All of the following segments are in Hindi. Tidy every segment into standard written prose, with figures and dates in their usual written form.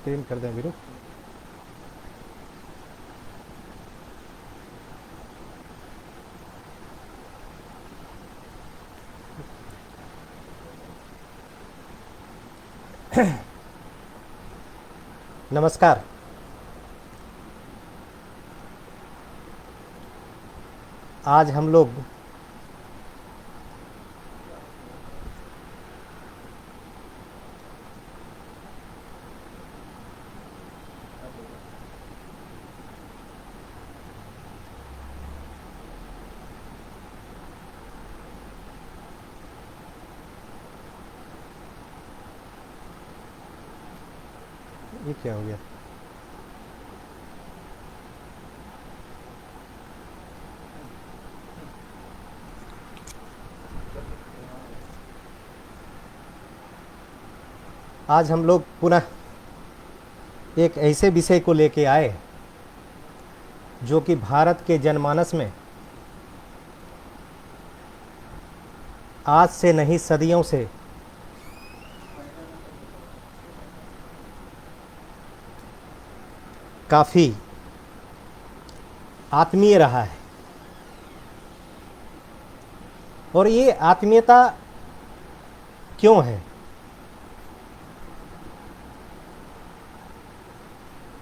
स्क्रीन कर दें वीरू। नमस्कार। आज हम लोग ये क्या हो गया? आज हम लोग पुनः एक ऐसे विषय को लेके आए जो कि भारत के जनमानस में आज से नहीं सदियों से काफ़ी आत्मीय रहा है। और ये आत्मीयता क्यों है,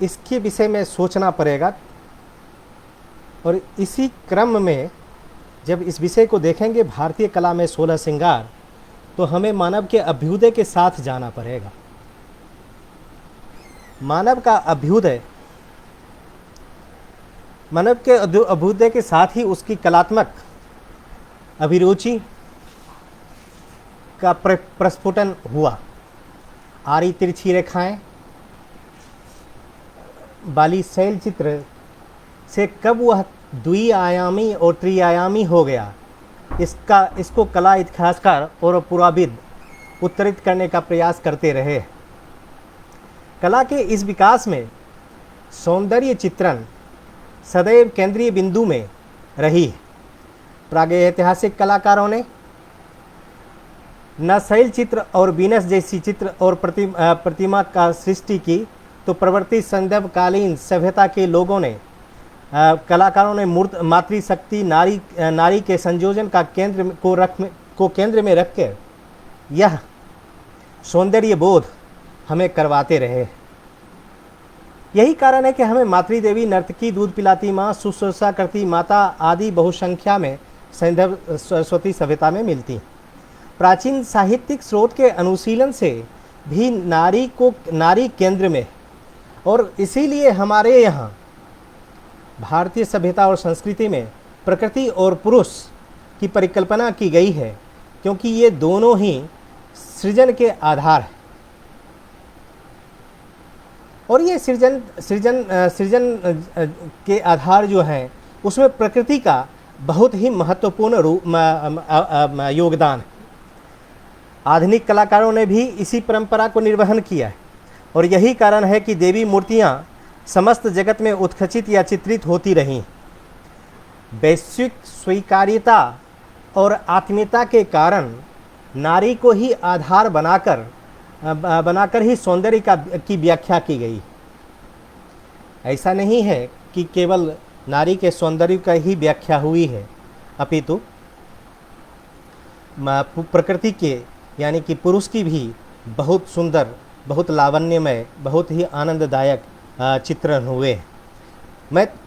इसके विषय में सोचना पड़ेगा। और इसी क्रम में जब इस विषय को देखेंगे भारतीय कला में 16 श्रृंगार, तो हमें मानव के अभ्युदय के साथ जाना पड़ेगा। मानव का अभ्युदय, मानव के अभ्युदय के साथ ही उसकी कलात्मक अभिरुचि का प्रस्फुटन हुआ। आरी तिरछी रेखाएं, बाली शैल चित्र से कब वह द्विआयामी और त्रिआयामी हो गया, इसको कला इतिहासकार और पुराविद उत्तरित करने का प्रयास करते रहे। कला के इस विकास में सौंदर्य चित्रण सदैव केंद्रीय बिंदु में रही। प्रागैतिहासिक कलाकारों ने न शैल चित्र और वीनस जैसी चित्र और प्रतिमा का सृष्टि की, तो प्रवर्ती संध्यकालीन सभ्यता के लोगों ने कलाकारों ने मूर्त मातृशक्ति नारी के संयोजन का केंद्र में रखकर यह सौंदर्य बोध हमें करवाते रहे। यही कारण है कि हमें मातृदेवी, नर्तकी, दूध पिलाती माँ, शुश्रूषा करती माता आदि बहुसंख्या में सरस्वती सभ्यता में मिलती। प्राचीन साहित्यिक स्रोत के अनुशीलन से भी नारी केंद्र में, और इसीलिए हमारे यहाँ भारतीय सभ्यता और संस्कृति में प्रकृति और पुरुष की परिकल्पना की गई है, क्योंकि ये दोनों ही सृजन के आधार हैं। और ये सृजन के आधार जो हैं, उसमें प्रकृति का बहुत ही महत्वपूर्ण योगदान है। आधुनिक कलाकारों ने भी इसी परंपरा को निर्वहन किया है, और यही कारण है कि देवी मूर्तियां समस्त जगत में उत्खचित या चित्रित होती रहीं। वैश्विक स्वीकार्यता और आत्मीयता के कारण नारी को ही आधार बनाकर ही सौंदर्य की व्याख्या की गई। ऐसा नहीं है कि केवल नारी के सौंदर्य का ही व्याख्या हुई है, अपितु प्रकृति के यानी कि पुरुष की भी बहुत सुंदर, बहुत लावण्यमय, बहुत ही आनंददायक चित्रण हुए।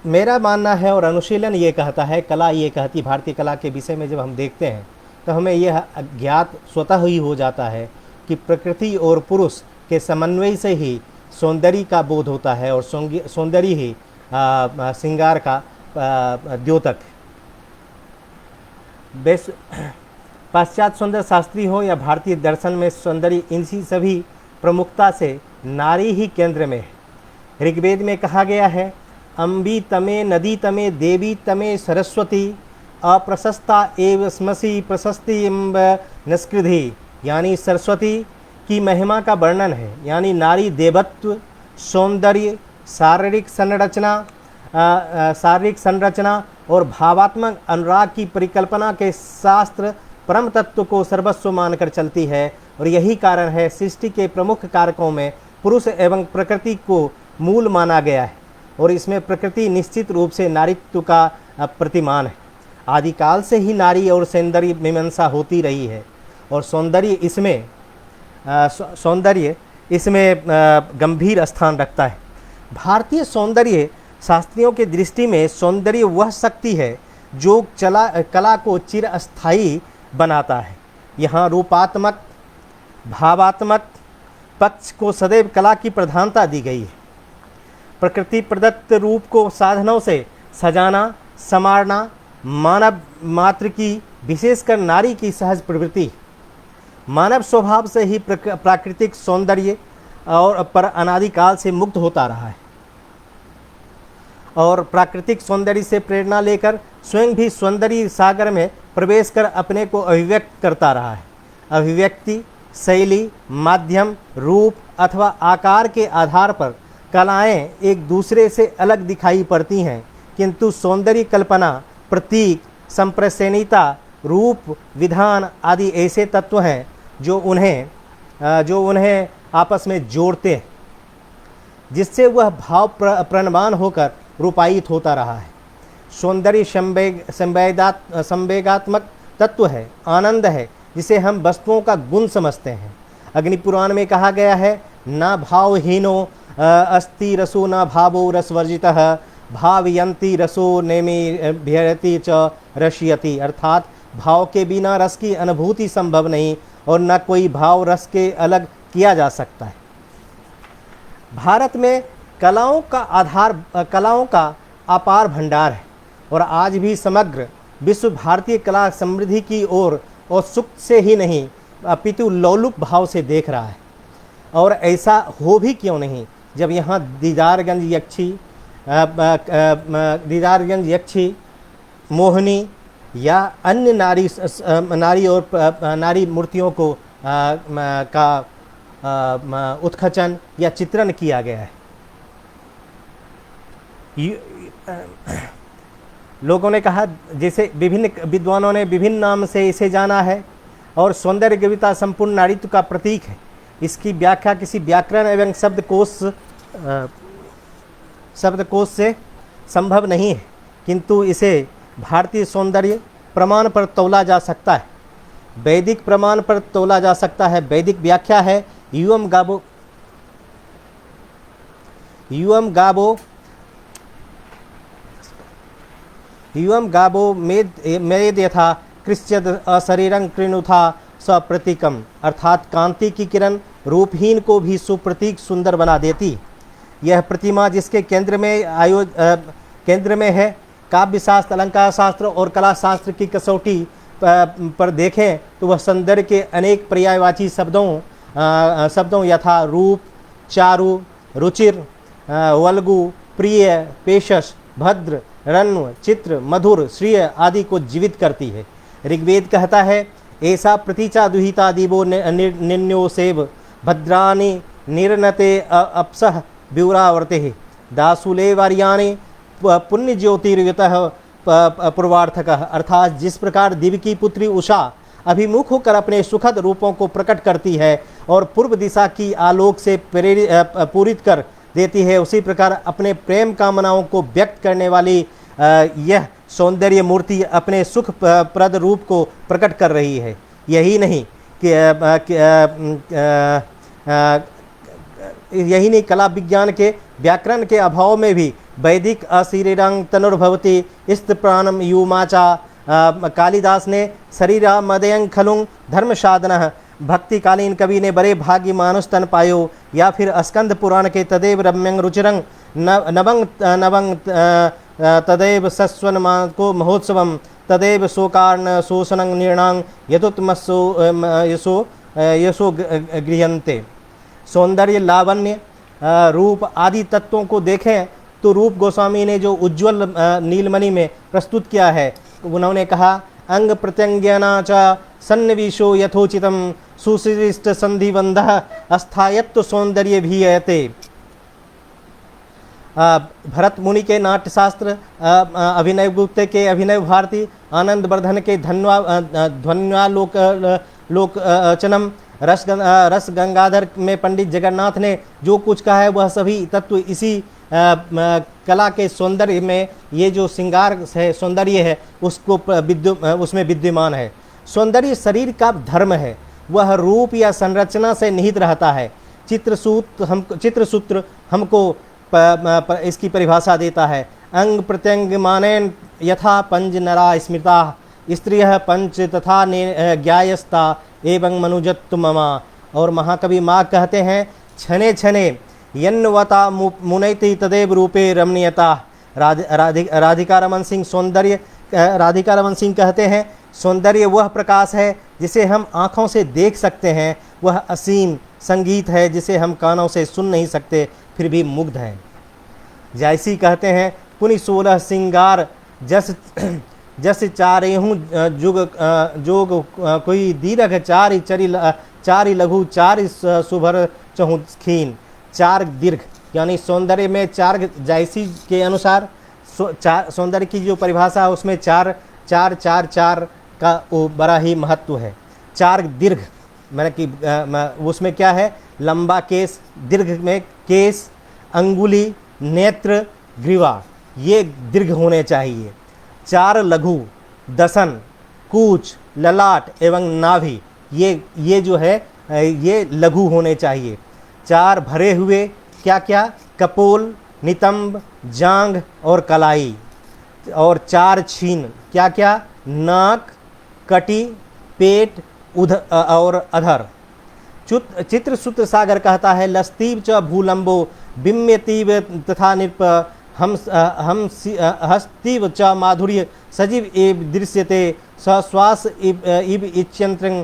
मेरा मानना है और अनुशीलन ये कहता है, कला ये कहती, भारतीय कला के विषय में जब हम देखते हैं तो हमें यह ज्ञात स्वतः ही हो जाता है कि प्रकृति और पुरुष के समन्वय से ही सौंदर्य का बोध होता है, और सौंदर्य ही श्रृंगार का द्योतक। पाश्चात्य सौंदर्य शास्त्री हो या भारतीय दर्शन में सौंदर्य, इनसी सभी प्रमुखता से नारी ही केंद्र में है। ऋग्वेद में कहा गया है, अम्बी तमे नदी तमे देवी तमे सरस्वती अप्रशस्ता एव स्मसी प्रशस्ति इम्ब निष्कृधि, यानी सरस्वती की महिमा का वर्णन है। यानी नारी देवत्व, सौंदर्य, शारीरिक संरचना और भावात्मक अनुराग की परिकल्पना के शास्त्र परम तत्व को सर्वस्व मानकर चलती है। और यही कारण है सृष्टि के प्रमुख कारकों में पुरुष एवं प्रकृति को मूल माना गया है और इसमें प्रकृति निश्चित रूप से नारीत्व का प्रतिमान है। आदिकाल से ही नारी और सौंदर्य मीमांसा होती रही है और सौंदर्य इसमें गंभीर स्थान रखता है। भारतीय सौंदर्य शास्त्रियों की दृष्टि में सौंदर्य वह शक्ति है जो कला को चिरस्थायी बनाता है। यहाँ रूपात्मक भावात्मक पक्ष को सदैव कला की प्रधानता दी गई है। प्रकृति प्रदत्त रूप को साधनों से सजाना संवारना मानव मात्र की, विशेषकर नारी की सहज प्रवृत्ति। मानव स्वभाव से ही प्राकृतिक सौंदर्य और पर अनादिकाल से मुक्त होता रहा है और प्राकृतिक सौंदर्य से प्रेरणा लेकर स्वयं भी सौंदर्य सागर में प्रवेश कर अपने को अभिव्यक्त करता रहा है। अभिव्यक्ति शैली, माध्यम, रूप अथवा आकार के आधार पर कलाएं एक दूसरे से अलग दिखाई पड़ती हैं, किंतु सौंदर्य कल्पना, प्रतीक, संप्रेषणीयता, रूप, विधान आदि ऐसे तत्व हैं जो उन्हें आपस में जोड़ते हैं, जिससे वह भाव प्रणवान होकर रूपायित होता रहा है। सौंदर्य संवेगात्मक तत्व है, आनंद है, जिसे हम वस्तुओं का गुण समझते हैं। अग्निपुराण में कहा गया है, न भावहीनो अस्ति रसो न भावो रसवर्जितः भावयन्ति रसो नेमिभ्यति च रसयति। अर्थात भाव के बिना रस की अनुभूति संभव नहीं और न कोई भाव रस के अलग किया जा सकता है। भारत में कलाओं का अपार भंडार है और आज भी समग्र विश्व भारतीय कला समृद्धि की ओर और सुख से ही नहीं अपितु लोलुप भाव से देख रहा है। और ऐसा हो भी क्यों नहीं, जब यहाँ दीदारगंज यक्षी, मोहिनी या अन्य नारी मूर्तियों को उत्खनन या चित्रण किया गया है। लोगों ने कहा, जैसे विभिन्न विद्वानों ने विभिन्न नाम से इसे जाना है और सौंदर्य कविता संपूर्ण नारीत्व का प्रतीक है। इसकी व्याख्या किसी व्याकरण एवं शब्दकोश से संभव नहीं है, किंतु इसे भारतीय सौंदर्य प्रमाण पर तौला जा सकता है, वैदिक प्रमाण पर तौला जा सकता है। वैदिक व्याख्या है, यूयम गावो मेद यथा कृष्यद अशरीरं कृणुथा सप्रतीकम। अर्थात कांति की किरण रूपहीन को भी सुप्रतीक सुंदर बना देती। यह प्रतिमा जिसके केंद्र में है, काव्य शास्त्र, अलंकार शास्त्र और कला शास्त्र की कसौटी पर देखें तो वह सौंदर्य के अनेक पर्यायवाची शब्दों यथा रूप, चारु, रुचिर, वल्गु, प्रिय, पेशस, भद्र, रण्व, चित्र, मधुर, श्रिय आदि को जीवित करती है। ऋग्वेद कहता है, ऐसा प्रतीचा दुहिता दिवो निन्यो सेव भद्रानि निर्नते अप्सह व्यूरावर्ते दासुले वार्याणि पुण्य ज्योतिर्युतः पूर्वार्थकः। अर्थात जिस प्रकार दिव्य की पुत्री उषा अभिमुख होकर अपने सुखद रूपों को प्रकट करती है और पूर्व दिशा की आलोक से पूरित कर देती है, उसी प्रकार अपने प्रेम कामनाओं को व्यक्त करने वाली यह सौंदर्य मूर्ति अपने सुख प्रद रूप को प्रकट कर रही है। यही नहीं कला विज्ञान के व्याकरण के अभाव में भी वैदिक अशरीरं तनुर्भवति स्त्रीप्राणम युमाचा कालिदास ने शरीरा मदयं खलुं धर्म साधन भक्तिकालीन कवि ने बड़े भाग्य मानुष तन पायो, या फिर स्कंद पुराण के तदेव रम्यं रुचिरं नवं तदेव सस्वन को महोत्सवम तदेव शोकार्ण शोषणं निर्णांग यतुत्मसो यशो गृह्यन्ते। सौंदर्य, लावण्य, रूप आदि तत्वों को देखें तो रूप गोस्वामी ने जो उज्ज्वल नीलमणि में प्रस्तुत किया है, उन्होंने कहा, अंग प्रत्यंग्यना च सन्निवेशो यथोचितम सुशिष्ट संधिबंधः अस्थायत्व सौंदर्य भीयते। भरत मुनि के नाट्यशास्त्र, अभिनव गुप्त के अभिनव भारती, आनंद वर्धन के ध्वन्यालोकचनम, रस गंगाधर में पंडित जगन्नाथ ने जो कुछ कहा है वह सभी तत्व इसी कला के सौंदर्य में, ये जो श्रृंगार है, सौंदर्य है, उसको उसमें विद्यमान है। सौंदर्य शरीर का धर्म है, वह रूप या संरचना से निहित रहता है। चित्रसूत्र हमको इसकी परिभाषा देता है। अंग प्रत्यंग मानेन यथा पंच नरा स्मृता स्त्रियः पंच तथा ज्ञायस्ता एवं मनुजत्व ममा। और महाकवि माघ कहते हैं, छने छने यन्वता मुनैति तदेव रूपे रमणीयता। राधिका रमन सिंह राधिका रमन सिंह कहते हैं, सौंदर्य वह प्रकाश है जिसे हम आँखों से देख सकते हैं, वह असीम संगीत है जिसे हम कानों से सुन नहीं सकते फिर भी मुग्ध हैं। जैसी कहते हैं, पुनि 16 सिंगार जस चारेहूँ जोग कोई दीर्घ चारि लघु चारि सुभर चहु खीन। चार दीर्घ यानी सौंदर्य में चार, जैसी के अनुसार सौंदर्य की जो परिभाषा है उसमें चार चार चार चार का वो बड़ा ही महत्व है। चार दीर्घ मैंने कि उसमें क्या है, लंबा केस, दीर्घ में केस, अंगुली, नेत्र, ग्रीवा, ये दीर्घ होने चाहिए। चार लघु, दसन, कूच, ललाट एवं नाभि, ये जो है ये लघु होने चाहिए। चार भरे हुए क्या क्या, कपोल, नितंब, जांघ और कलाई। और चार छीन क्या क्या, नाक, कटी, पेट और अधर। चित्रसूत्र सागर कहता है, लस्तीव च भूलंबो बिम्यतीव तथा नृप हम हस्तीव च माधुर्य सजीव एव दृश्यते सश्वास इव इच्छ्यंत्रं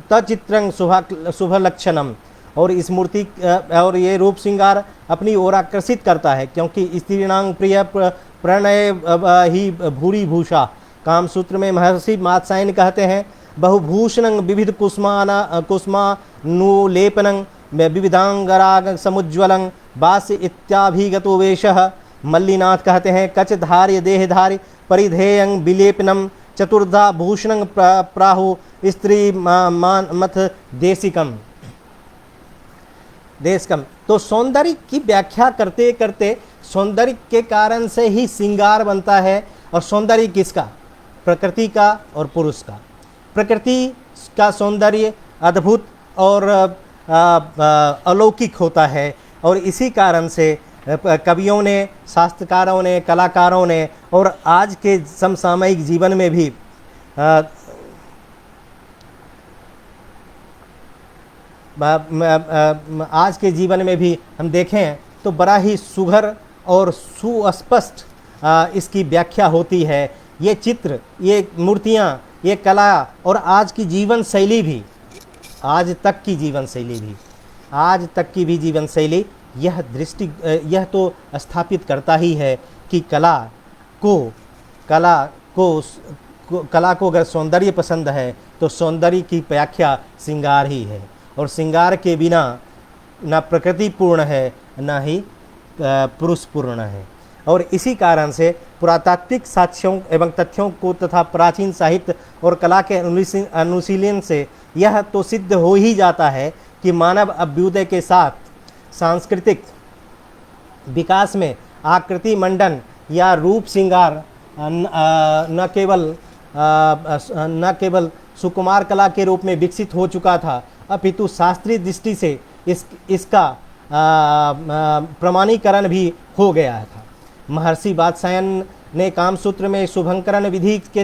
तचित्रं शुभलक्षणम। और इस मूर्ति और ये रूप श्रृंगार अपनी ओर आकर्षित करता है, क्योंकि स्त्रीणांग प्रिय प्रणय ही भूरी भूषा। कामसूत्र में महर्षि मात्स्यायन कहते हैं, बहुभूषणं विविध कुस्मानुलेपनं विविधांगराग समुज्ज्वलं बास्य इत्याभिगतो वेशः। मल्लीनाथ कहते हैं, कचधार्य देहधार्य परिधेयं विलेपनम चतुर्धा भूषणं प्राहु स्त्री मथ देशकम। तो सौंदर्य की व्याख्या करते करते सौंदर्य के कारण से ही श्रृंगार बनता है। और सौंदर्य किसका, प्रकृति का और पुरुष का। प्रकृति का सौंदर्य अद्भुत और अलौकिक होता है, और इसी कारण से कवियों ने, शास्त्रकारों ने, कलाकारों ने और आज के समसामयिक जीवन में भी आज के जीवन में भी हम देखें तो बड़ा ही सुघर और सुस्पष्ट इसकी व्याख्या होती है। ये चित्र, ये मूर्तियाँ, ये कला और आज की जीवन शैली भी, आज तक की भी जीवन शैली यह तो स्थापित करता ही है कि कला को अगर सौंदर्य पसंद है तो सौंदर्य की व्याख्या श्रृंगार ही है। और श्रृंगार के बिना न प्रकृति पूर्ण है न ही पुरुष पूर्ण है। और इसी कारण से पुरातात्विक साक्ष्यों एवं तथ्यों को तथा प्राचीन साहित्य और कला के अनुशीलन से यह तो सिद्ध हो ही जाता है कि मानव अभ्युदय के साथ सांस्कृतिक विकास में आकृति मंडन या रूप श्रृंगार न केवल सुकुमार कला के रूप में विकसित हो चुका था, अपितु शास्त्रीय दृष्टि से इसका प्रमाणीकरण भी हो गया था। महर्षि वात्स्यायन ने कामसूत्र में शुभंकरण विधि के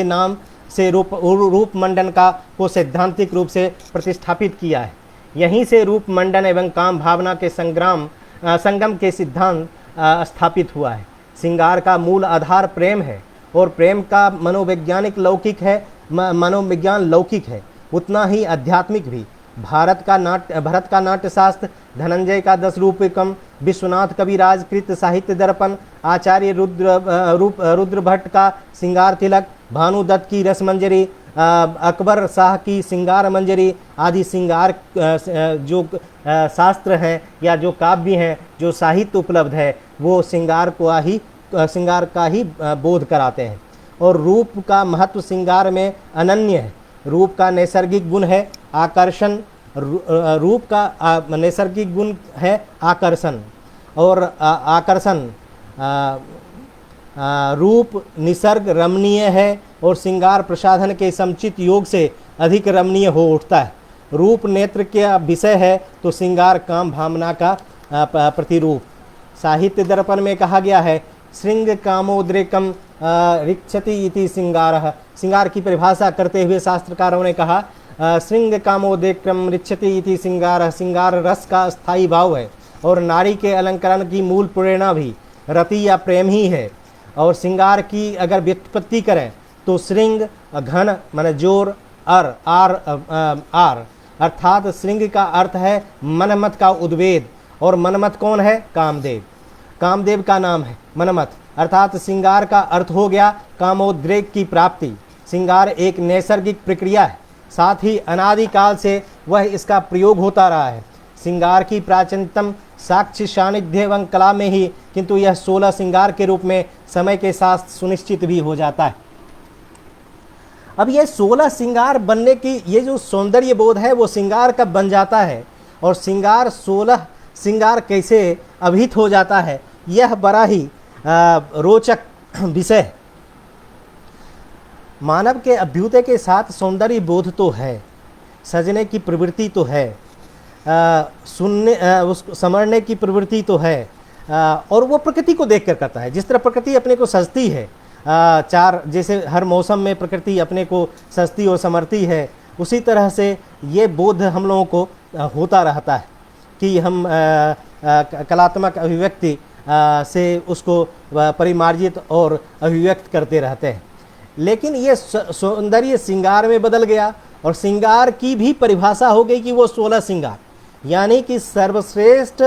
नाम से रूप मंडन को सैद्धांतिक रूप से प्रतिष्ठापित किया है। यहीं से रूप मंडन एवं काम भावना के संगम के सिद्धांत स्थापित हुआ है। श्रृंगार का मूल आधार प्रेम है, और प्रेम का मनोविज्ञान लौकिक है, उतना ही आध्यात्मिक भी। भरत का नाट्य शास्त्र, धनंजय का 10 रूपकम, विश्वनाथ कविराज कृत साहित्य दर्पण, आचार्य रुद्र भट्ट का श्रृंगार तिलक, भानुदत्त की रसमंजरी, अकबर शाह की श्रृंगार मंजरी आदि श्रृंगार जो शास्त्र हैं या जो काव्य हैं, जो साहित्य उपलब्ध है, वो श्रृंगार का ही बोध कराते हैं। और रूप का महत्व श्रृंगार में अनन्य है, रूप का नैसर्गिक गुण है आकर्षण, रूप का नैसर्गिक गुण है आकर्षण, और आकर्षण रूप निसर्ग रमणीय है और श्रृंगार प्रसाधन के समुचित योग से अधिक रमणीय हो उठता है। रूप नेत्र का विषय है तो श्रृंगार काम भावना का प्रतिरूप। साहित्य दर्पण में कहा गया है श्रृंग कामोद्रेकम रिक्षति इति श्रृंगारः। श्रृंगार की परिभाषा करते हुए शास्त्रकारों ने कहा श्रृंग कामोद्रेकम रिक्षति इति श्रृंगारः। श्रृंगार रस का स्थायी भाव है और नारी के अलंकरण की मूल प्रेरणा भी रति या प्रेम ही है। और श्रृंगार की अगर व्युत्पत्ति करें तो श्रृंग घन मन जोर आर अर्थात श्रृंग का अर्थ है मनमत का उद्वेद, और मनमत कौन है? कामदेव। कामदेव का नाम है मनमत, अर्थात श्रृंगार का अर्थ हो गया कामोद्रेक की प्राप्ति। श्रृंगार एक नैसर्गिक प्रक्रिया है, साथ ही अनादिकाल से वह इसका प्रयोग होता रहा है। श्रृंगार की प्राचीनतम साक्ष्य सानिध्य एवं कला में ही, किंतु यह 16 श्रृंगार के रूप में समय के साथ सुनिश्चित भी हो जाता है। अब ये 16 श्रृंगार बनने की ये जो सौंदर्य बोध है वो श्रृंगार कब बन जाता है और श्रृंगार 16 श्रृंगार कैसे अभिहित हो जाता है, यह बड़ा ही रोचक विषय है। मानव के अभ्युदय के साथ सौंदर्य बोध तो है, सजने की प्रवृत्ति तो है, सुनने उसको समझने की प्रवृत्ति तो है, और वो प्रकृति को देखकर करता है। जिस तरह प्रकृति अपने को सजती है, जैसे हर मौसम में प्रकृति अपने को सजती और समरती है, उसी तरह से ये बोध हम लोगों को होता रहता है कि हम कलात्मक अभिव्यक्ति से उसको परिमार्जित और अभिव्यक्त करते रहते हैं। लेकिन ये सौंदर्य श्रृंगार में बदल गया और श्रृंगार की भी परिभाषा हो गई कि वो 16 श्रृंगार, यानी कि सर्वश्रेष्ठ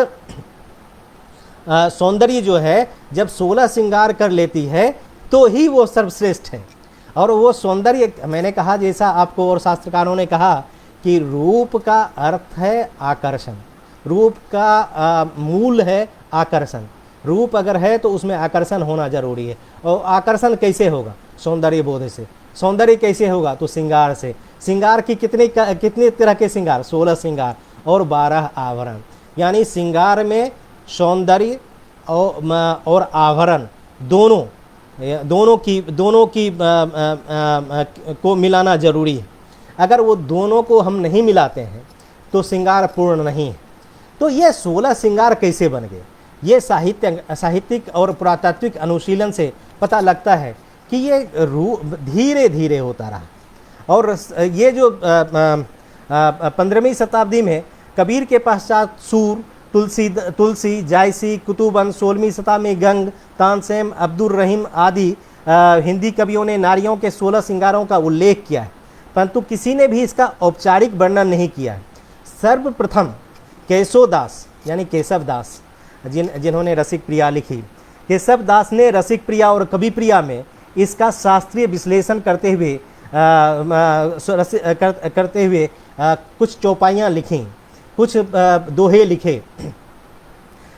सौंदर्य जो है जब 16 श्रृंगार कर लेती है तो ही वो सर्वश्रेष्ठ है। और वो सौंदर्य, मैंने कहा जैसा आपको और शास्त्रकारों ने कहा कि रूप का अर्थ है आकर्षण, रूप का मूल है आकर्षण। रूप अगर है तो उसमें आकर्षण होना जरूरी है। और आकर्षण कैसे होगा? सौंदर्य बोध से। सौंदर्य कैसे होगा? तो श्रृंगार से। श्रृंगार की कितने तरह के श्रृंगार? 16 श्रृंगार और 12 आवरण। यानी श्रृंगार में सौंदर्य और आवरण दोनों की को मिलाना जरूरी है। अगर वो दोनों को हम नहीं मिलाते हैं तो श्रृंगार पूर्ण नहीं है। तो ये 16 श्रृंगार कैसे बन गए? ये साहित्यिक और पुरातात्विक अनुशीलन से पता लगता है कि ये धीरे धीरे होता रहा। और ये जो 15वीं शताब्दी में कबीर के पश्चात सूर, तुलसी, जायसी, कुतुबन, 16वीं शताब्दी में गंग, तानसेन, अब्दुल रहीम आदि हिंदी कवियों ने नारियों के 16 श्रृंगारों का उल्लेख किया है, परंतु किसी ने भी इसका औपचारिक वर्णन नहीं किया है। सर्वप्रथम केशवदास यानी केशव दास जिन्होंने रसिक प्रिया लिखी, केशव दास ने रसिक प्रिया और कवि प्रिया में इसका शास्त्रीय विश्लेषण करते हुए कुछ चौपाइयाँ लिखी, कुछ दोहे लिखे।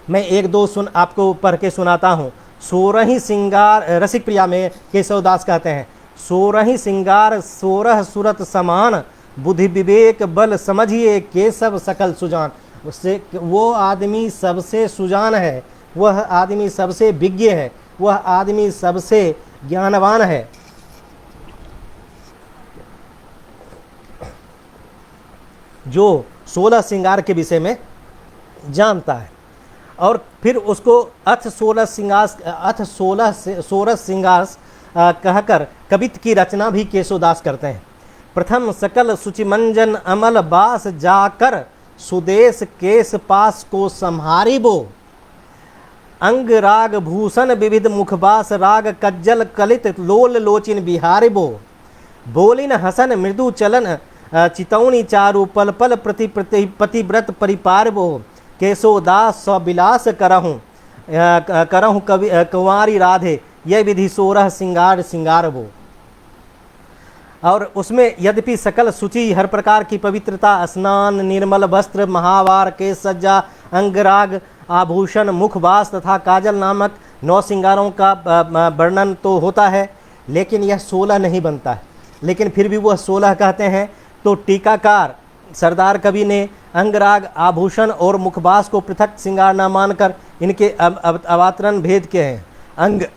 मैं एक दो आपको पढ़ के सुनाता हूँ। 16 श्रृंगार, रसिक प्रिया में केशवदास कहते हैं 16 श्रृंगार 16 सूरत समान, बुद्धि विवेक बल समझिए केशव सकल सुजान। उससे वो आदमी सबसे सुजान है, वह आदमी सबसे विज्ञ है, वह आदमी सबसे ज्ञानवान है। जो 16 श्रृंगार के विषय में जानता है। और फिर उसको अथ 16 श्रृंगार कहकर कवित्व की रचना भी केशवदास करते हैं। प्रथम सकल सुचिमंजन अमल बास जाकर, सुदेश केश पास को संहारी बो, अंग राग भूषण विविध मुखबास राग कज्जल कलित लोल लोचिन बिहारी बो, बोलिन हसन मृदु चलन चितौनी चारु पल पल प्रति पतिव्रत परिपार बो, केशवदास सविलास करहूँ कुंवारी राधे, यह विधि 16 श्रृंगार बो। और उसमें यद्यपि सकल शुचि, हर प्रकार की पवित्रता, स्नान, निर्मल वस्त्र, महावार, केश सज्जा, अंगराग, आभूषण, मुखवास तथा काजल नामक 9 श्रृंगारों का वर्णन तो होता है, लेकिन यह 16 नहीं बनता है। लेकिन फिर भी वह 16 कहते हैं। तो टीकाकार सरदार कवि ने अंगराग, आभूषण और मुखबास को पृथक श्रृंगार न मानकर इनके अवतरण भेद के हैं।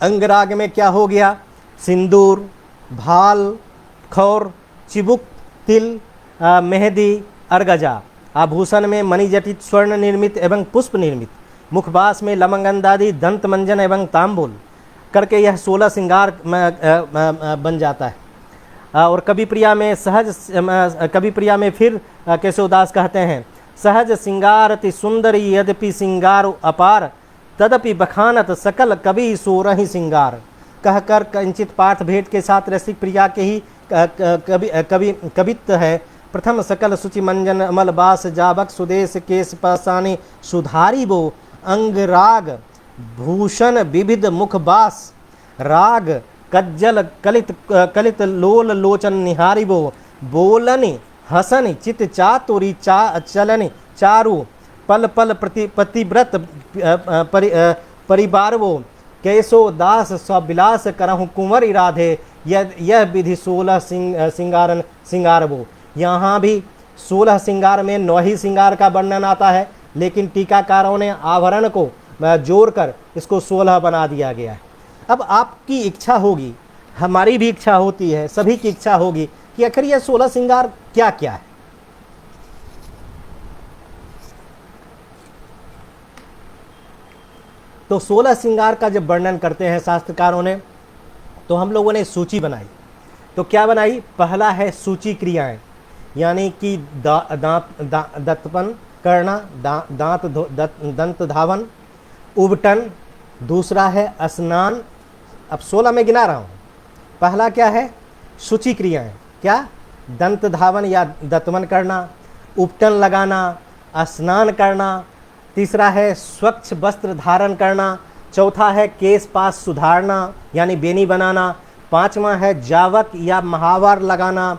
अंगराग में क्या हो गया? सिंदूर, भाल, खौर, चिबुक, तिल, मेहंदी, अरगजा। आभूषण में मणिजटित स्वर्ण निर्मित एवं पुष्प निर्मित। मुखबास में लवंगंदादि, दंत मंजन एवं तांबूल करके यह 16 श्रृंगार बन जाता है। और कवि प्रिया में फिर केशवदास कहते हैं, सहज श्रृंगार अति सुंदर यद्यपि श्रृंगार अपार, तदपि बखानत सकल कवि 16 श्रृंगार। कहकर कंचित पाठ भेंट के साथ रसिक प्रिया के ही कवित्व है। प्रथम सकल सुचि मंजन अमल बास, जाबक सुदेश केश पासानी सुधारी बो, अंग राग भूषण विविध मुखबास, राग कज्जल कलित लोल लोचन निहारी बो, बोलनि हसनि चित चातुरी चलनि चारु, पल पल पतिव्रत परिवार वो, कैसो दास स्वविलास करहु कुंवर राधे, यह विधि 16 श्रृंगार वो। यहाँ भी 16 श्रृंगार में 9 ही श्रृंगार का वर्णन आता है, लेकिन टीकाकारों ने आभरण को जोड़कर इसको 16 बना दिया गया है। अब आपकी इच्छा होगी, हमारी भी इच्छा होती है, सभी की इच्छा होगी कि आखिर यह 16 श्रृंगार क्या क्या है। तो 16 श्रृंगार का जब वर्णन करते हैं शास्त्रकारों ने, तो हम लोगों ने सूची बनाई। तो क्या बनाई? पहला है सूची क्रियाएं, यानी कि दंतपन करना, दंत धावन, उबटन। दूसरा है स्नान। अब 16 में गिना रहा हूँ। पहला क्या है? सूची क्रियाएं। क्या? दंत धावन या दंतमन करना, उपटन लगाना, स्नान करना। तीसरा है स्वच्छ वस्त्र धारण करना। चौथा है केश पास सुधारना यानी बेनी बनाना। पांचवा है जावक या महावर लगाना।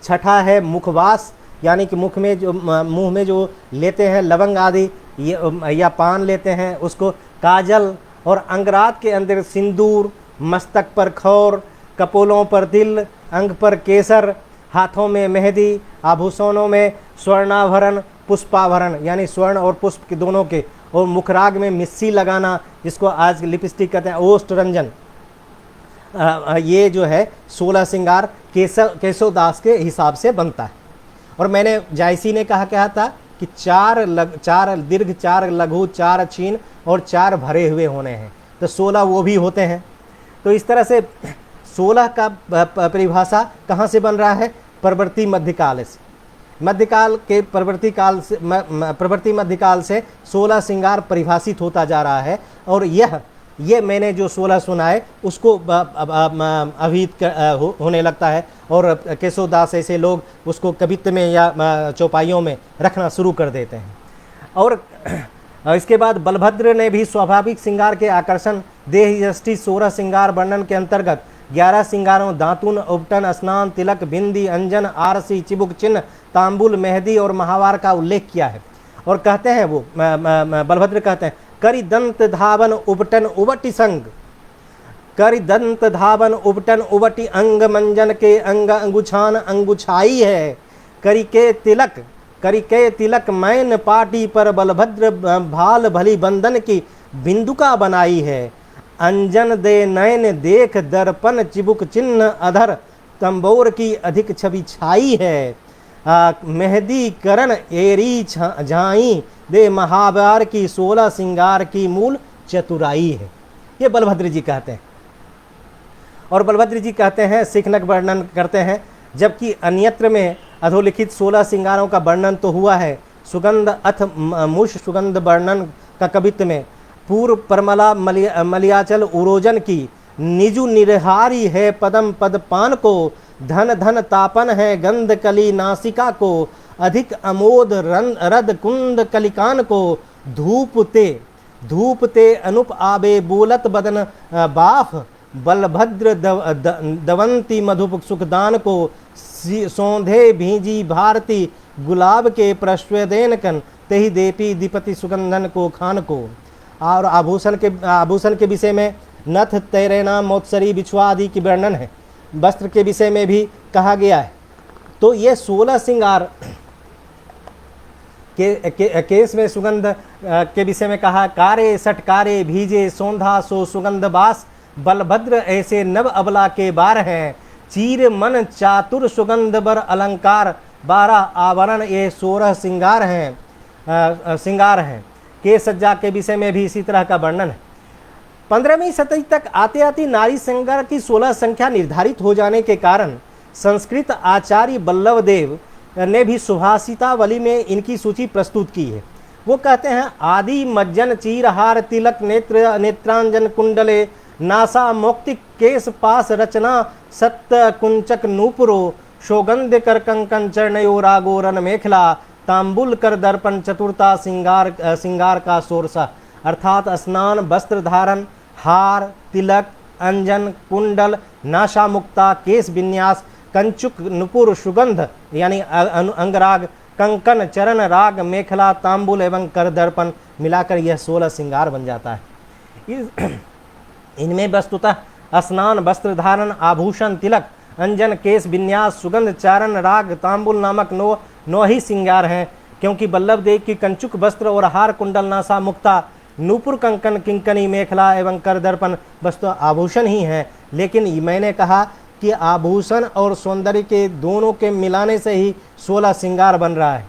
छठा है मुखवास यानी कि मुंह में जो लेते हैं लवंग आदि या पान लेते हैं उसको। काजल और अंगराग के अंदर सिंदूर, मस्तक पर खौर, कपोलों पर तिल, अंग पर केसर, हाथों में मेहंदी, आभूषणों में स्वर्णाभरण, पुष्पाभरण यानी स्वर्ण और पुष्प के दोनों के, और मुखराग में मिस्सी लगाना जिसको आज लिपस्टिक कहते हैं, ओष्ठ रंजन। ये जो है 16 श्रृंगार केशवदास के हिसाब से बनता है। और मैंने जायसी ने कहा था कि 4 दीर्घ, 4 लघु, 4 छीन और 4 भरे हुए होने हैं, तो 16 वो भी होते हैं। तो इस तरह से 16 का परिभाषा कहाँ से बन रहा है? प्रवर्ती मध्यकाल से। मध्यकाल के प्रवर्ती मध्यकाल से 16 श्रृंगार परिभाषित होता जा रहा है। और ये मैंने जो 16 सुनाए उसको अभिहित होने लगता है, और केशवदास ऐसे लोग उसको कवित्व में या चौपाइयों में रखना शुरू कर देते हैं। और इसके बाद बलभद्र ने भी स्वाभाविक श्रृंगार के आकर्षण देह यष्टि 16 श्रृंगार वर्णन के अंतर्गत 11 श्रृंगारों दातुन, उपटन, स्नान, तिलक, बिंदी, अंजन, आरसी, चिबुक चिन्ह, तांबुल, मेहंदी और महावार का उल्लेख किया है। और कहते हैं वो बलभद्र कहते हैं, करि दंत धावन उपटन उबटी संग, करि दंत धावन उपटन उबटी अंग मंजन के अंग अंगुछान अंगुछाई है, करि के तिलक मैन पाटी पर बलभद्र भाल भली बंधन की बिंदुका बनाई है, अंजन दे नयन देख दर्पण चिबुक चिन्ह अधर तंबोर की अधिक छवि छाई है, मेहंदी करण एरी झाई दे महावार की 16 श्रृंगार की मूल चतुराई है। ये बलभद्र जी कहते हैं। और बलभद्र जी कहते हैं, सिखनक वर्णन करते हैं, जबकि अन्यत्र में अधोलिखित 16 श्रृंगारों का वर्णन तो हुआ है। सुगंध अथ मुष सुगंध वर्णन का कवित्व में पूर्व परमला मलियाचल उरोजन की निजु निरहारी है पदम पद पान को, धन धन तापन है गंध कली नासिका को, अधिक अमोद रद कुंद कलिकान को, धूप ते अनुप आबे बोलत बदन बाफ, बलभद्र दवंती मधुप सुखदान को, सौंधे भीजी भारती गुलाब के प्रश्वेदेन कन, तेहि देपी दीपति सुगंधन को खान को। और आभूषण के विषय में नथ, तैरेना, मोत्सरी, बिछुआ आदि की वर्णन है। वस्त्र के विषय में भी कहा गया है। तो ये 16 श्रृंगार केस में सुगंध के विषय में कहा, कारे सटकारे भीजे सौंधा सो सुगंध बास, बलभद्र ऐसे नव अबला के बार हैं, चीर मन चातुर सुगंध बर अलंकार, 12 आभरण ये 16 श्रृंगार हैं। केस सज्जा के विषय में भी इसी तरह का वर्णन है। 15वीं शताब्दी तक आते आते नारी श्रृंगार की 16 संख्या निर्धारित हो जाने के कारण संस्कृत आचार्य बल्लभ देव ने भी सुभाषितावली में इनकी सूची प्रस्तुत की है। वो कहते हैं, आदि मज्जन चीरहार तिलक नेत्र नेत्रांजन कुंडले, नासा मौक्तिक केश पास रचना सत्य कुंचक नूपुरो, सौगंध कर कंकन चरणयो रागोरन मेखला, तांबुल कर दर्पण चतुर्था सिंगार का सोरसा। अर्थात स्नान, वस्त्र धारण, हार, तिलक, अंजन, कुंडल, नाशा मुक्ता, केश विन्यास, कंचुक, नुपुर, सुगंध यानी अंगराग, कंकन, चरण, राग, मेखला, तांबुल एवं कर दर्पण मिलाकर यह 16 श्रृंगार बन जाता है। इनमें वस्तुतः स्नान, वस्त्र धारण, आभूषण, तिलक, अंजन, केश विन्यास, सुगंध, चारण, राग, तांबुल नामक नौ ही श्रृंगार हैं, क्योंकि बल्लभ देव की कंचुक वस्त्र और हार, कुंडल, नासा मुक्ता, नूपुर, कंकन, किंकनी, मेखला एवं कर दर्पण वस्तु आभूषण ही हैं। लेकिन मैंने कहा कि आभूषण और सौंदर्य के दोनों के मिलाने से ही 16 श्रृंगार बन रहा है।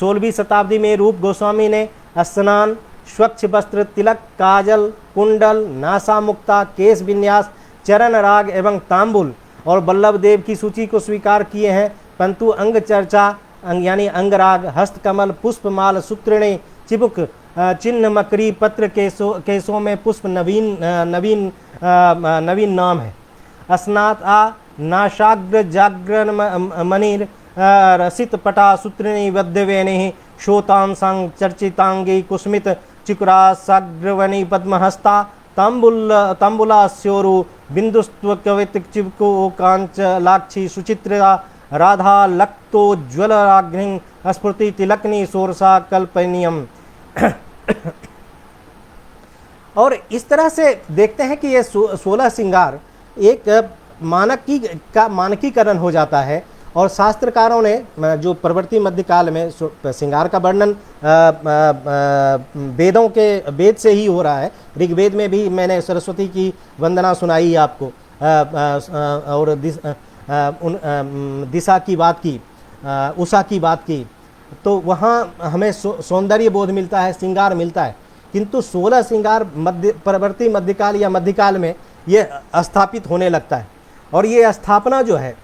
16वीं शताब्दी में रूप गोस्वामी ने स्नान, स्वच्छ वस्त्र, तिलक, काजल, कुंडल, नासा मुक्ता, केश विन्यास, चरण राग एवं तांबुल और बल्लभ देव की सूची को स्वीकार किए हैं, परंतु अंग चर्चा यानी अंगराग, हस्तकमल, पुष्पमाल, सूत्रिणी, चिबुक, चिन्ह, मकरी, पत्र, केसों में पुष्प नवीन नाम है। स्नाता, नाशाग्र, जागरण, मणिर, रसित पटा, सूत्रिणी, वद्यवेणी, शोतांसांग, चर्चितांगी, कुस्मित, चिकुरा, साग्रवनी, पद्महस्ता, तांबुला, स्योरु, बिंदुस्त्व, कवित, चिबको, कांच, लाक्षी, सुचित्रा, राधा, लक्तोज्वल, राग्नि, स्फूर्ति, तिलकनी, सोरसा, कल्पनियम। और इस तरह से देखते हैं कि ये 16 श्रृंगार एक मानकीकरण हो जाता है। और शास्त्रकारों ने जो प्रवर्ती मध्यकाल में श्रृंगार का वर्णन वेद से ही हो रहा है। ऋग्वेद में भी मैंने सरस्वती की वंदना सुनाई आपको और दिशा की बात की, उषा की बात की, तो वहाँ हमें सौंदर्य बोध मिलता है, श्रृंगार मिलता है। किंतु 16 श्रृंगार प्रवर्ती मध्यकाल या मध्यकाल में ये स्थापित होने लगता है। और ये स्थापना जो है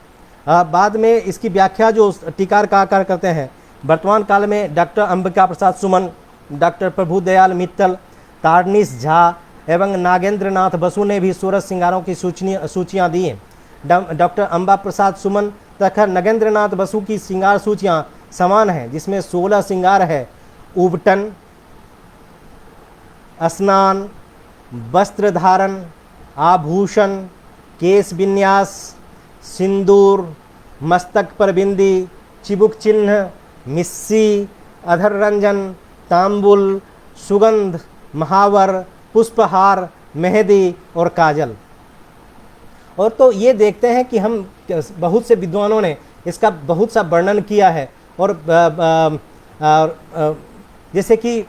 बाद में इसकी व्याख्या जो टीकाकार करते हैं, वर्तमान काल में डॉक्टर अंबिका प्रसाद सुमन, डॉक्टर प्रभुदयाल मित्तल, तारनीश झा एवं नागेंद्र नाथ बसु ने भी 16 श्रृंगारों की सूचियाँ दी हैं। डॉक्टर अंबा प्रसाद सुमन तथा नगेंद्र नाथ बसु की श्रृंगार सूचियाँ समान हैं, जिसमें 16 श्रृंगार है। उबटन, स्नान, वस्त्र धारण, आभूषण, केश विन्यास, सिंदूर, मस्तक पर बिंदी, चिबुक चिन्ह, मिस्सी, अधर रंजन, तांबुल, सुगंध, महावर, पुष्पहार, मेहंदी और काजल। और तो ये देखते हैं कि हम बहुत से विद्वानों ने इसका बहुत सा वर्णन किया है। और जैसे कि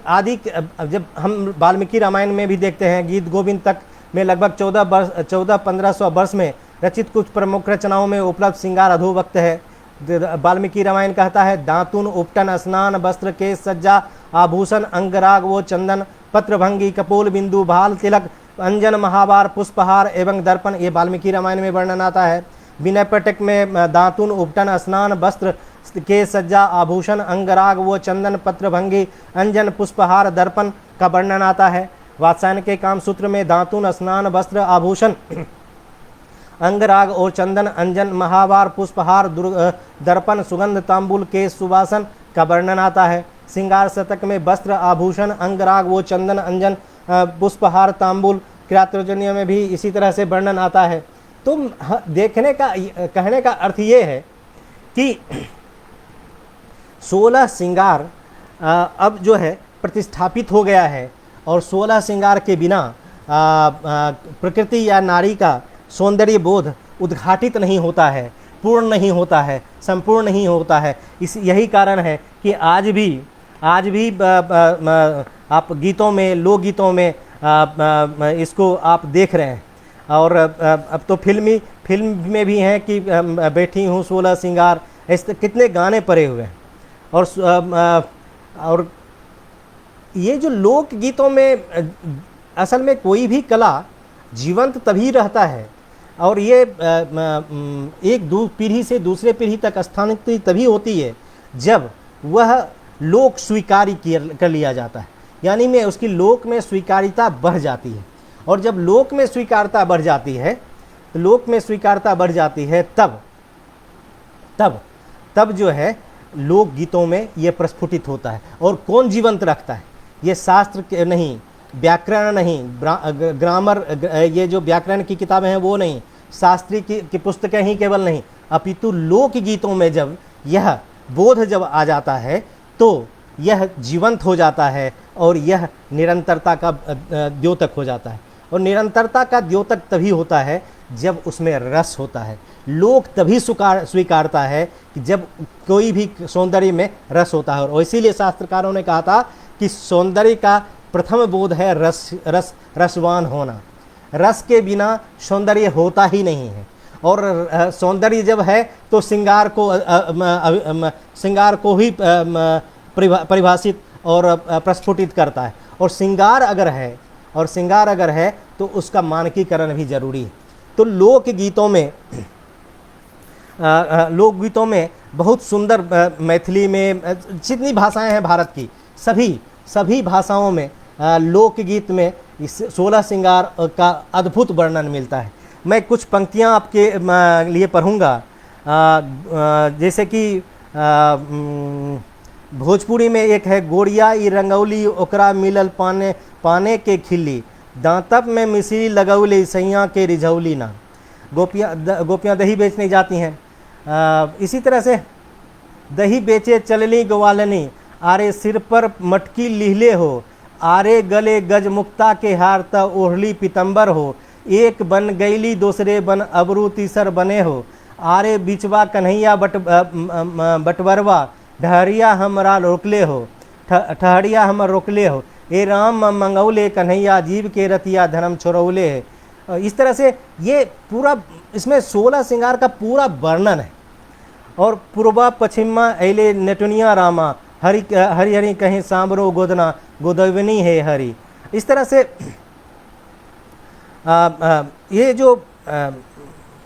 जब हम वाल्मीकि रामायण में भी देखते हैं, गीत गोविंद तक में लगभग 1400-1500 वर्ष में रचित कुछ प्रमुख रचनाओं में उपलब्ध श्रृंगार अधोवक्त है। वाल्मीकि रामायण कहता है, दातुन, उपटन, स्नान, वस्त्र, केश सज्जा, आभूषण, अंगराग वो चंदन, पत्रभंगी, कपोल, बिंदु, भाल, तिलक, अंजन, महावार, पुष्पहार एवं दर्पण, ये वाल्मीकि रामायण में वर्णन आता है। विनय पिटक में दातुन, उपटन, स्नान, वस्त्र, केश सज्जा, आभूषण, अंगराग वो चंदन, पत्रभंगी, अंजन, पुष्पहार, दर्पण का वर्णन आता है। वात्सायन के कामसूत्र में दातुन, स्नान, वस्त्र, आभूषण, अंगराग और चंदन, अंजन, महावार, पुष्पहार, दर्पण, सुगंध, तांबुल, केश, सुवासन का वर्णन आता है। श्रृंगार शतक में वस्त्र, आभूषण, अंगराग वो चंदन, अंजन, पुष्पहार, तांबुल, क्रातोजन्य में भी इसी तरह से वर्णन आता है। तो कहने का अर्थ ये है कि 16 श्रृंगार अब जो है प्रतिष्ठापित हो गया है। और 16 श्रृंगार के बिना प्रकृति या नारी का सौंदर्य बोध उद्घाटित नहीं होता है, पूर्ण नहीं होता है, संपूर्ण नहीं होता है। यही कारण है कि आज भी आप गीतों में, लोकगीतों में इसको आप देख रहे हैं। और अब तो फिल्म में भी हैं कि बैठी हूँ 16 सिंगार, ऐसे कितने गाने पड़े हुए हैं। और ये जो लोकगीतों में असल में कोई भी कला जीवंत तभी रहता है, और ये एक पीढ़ी से दूसरे पीढ़ी तक स्थानांतरित तभी होती है जब वह लोक स्वीकार कर लिया जाता है, यानी में उसकी लोक में स्वीकार्यता बढ़ जाती है। और जब लोक में स्वीकारता बढ़ जाती है, तो लोक में स्वीकारता बढ़ जाती है, तब जो है लोक गीतों में ये प्रस्फुटित होता है। और कौन जीवंत रखता है? ये शास्त्र नहीं, व्याकरण नहीं, ग्रामर, ये जो व्याकरण की किताबें हैं वो नहीं, शास्त्री की पुस्तकें ही केवल नहीं, अपितु लोक गीतों में जब यह बोध जब आ जाता है तो यह जीवंत हो जाता है और यह निरंतरता का द्योतक हो जाता है। और निरंतरता का द्योतक तभी होता है जब उसमें रस होता है। लोक तभी स्वीकारता है कि जब कोई भी सौंदर्य में रस होता है। और इसीलिए शास्त्रकारों ने कहा था कि सौंदर्य का प्रथम बोध है रसवान होना। रस के बिना सौंदर्य होता ही नहीं है। और सौंदर्य जब है तो श्रृंगार को ही परिभाषित और प्रस्फुटित करता है। और श्रृंगार अगर है तो उसका मानकीकरण भी जरूरी है। तो लोकगीतों में बहुत सुंदर, मैथिली में जितनी भाषाएं हैं भारत की, सभी भाषाओं में लोकगीत में इस 16 श्रृंगार का अद्भुत वर्णन मिलता है। मैं कुछ पंक्तियां आपके लिए पढ़ूंगा। जैसे कि भोजपुरी में एक है, गोड़िया ई रंगौली ओकरा मिलल पाने के खिल्ली, दांतब में मिश्री लगौली सैया के रिझौली ना। गोपियाँ दही बेचने जाती हैं। इसी तरह से दही बेचे चलनी ग्वालनी, आरे सिर पर मटकी लिहले हो, आरे गले गज मुक्ता के हार त ओढ़ली पितंबर हो, एक बन गईली दूसरे बन अबरू तीसर बने हो, आरे बिचवा कन्हैया बटवरवा, ढहरिया हमरा रोकले हो, ठहरिया हमर रोकले हो, ए राम मंगौले कन्हैया जीव के रतिया धर्म छोड़ौले है। इस तरह से ये पूरा, इसमें 16 श्रृंगार का पूरा वर्णन है। और पूर्वा पश्चिमा ऐले नेटुनिया रामा, हरि हरि हरि कहीं सांबरो गोदना गोदवनी है हरि। इस तरह से ये जो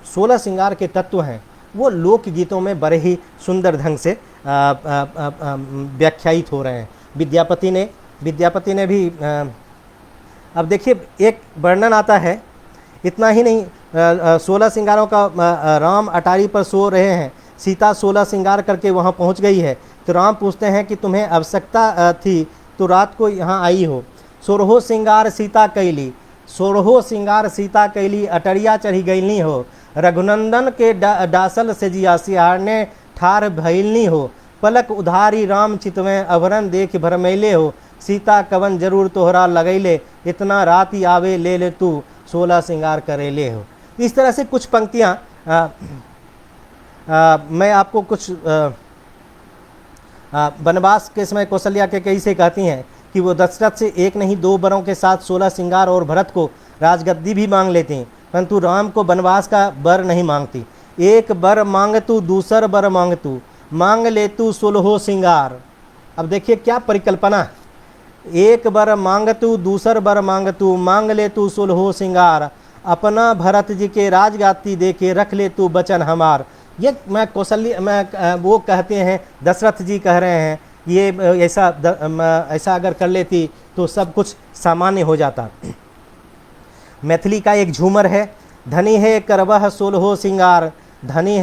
16 श्रृंगार के तत्व हैं वो लोकगीतों में बड़े ही सुंदर ढंग से व्याख्यायित हो रहे हैं। विद्यापति ने भी अब देखिए, एक वर्णन आता है, इतना ही नहीं, 16 श्रृंगारों का, राम अटारी पर सो रहे हैं, सीता 16 श्रृंगार करके वहाँ पहुँच गई है, तो राम पूछते हैं कि तुम्हें आवश्यकता थी तो रात को यहाँ आई हो। 16 श्रृंगार सीता कैली, 16 श्रृंगार सीता कैली, अटरिया चढ़ी गईली हो, रघुनंदन के डासल से जिया सिहारने ठार भैलनी हो, पलक उधारी राम चितवें अभरन देख भरमैले हो, सीता कवन जरूर तोहरा लगैले, इतना राती आवे ले ले तू 16 श्रृंगार करेले हो। इस तरह से कुछ पंक्तियाँ मैं आपको कुछ वनवास के समय कौशल्या के कई से कहती हैं कि वो दशरथ से एक नहीं 2 बरों के साथ 16 श्रृंगार और भरत को राजगद्दी भी मांग लेती हैं, परंतु राम को वनवास का बर नहीं मांगती। एक बर मांग तू दूसर बर मांग तू, मांग ले तू 16 श्रृंगार। अब देखिए क्या परिकल्पना, एक बर मांग तू दूसर बर मांग तू, मांग ले तू 16 श्रृंगार, अपना भरत जी के राजगाती देके रख ले तू बचन हमार। ये मैं वो कहते हैं, दशरथ जी कह रहे हैं, ये ऐसा अगर कर लेती तो सब कुछ सामान्य हो जाता। मैथिली का एक झूमर है, धनी है करवह 16 श्रृंगार, धानी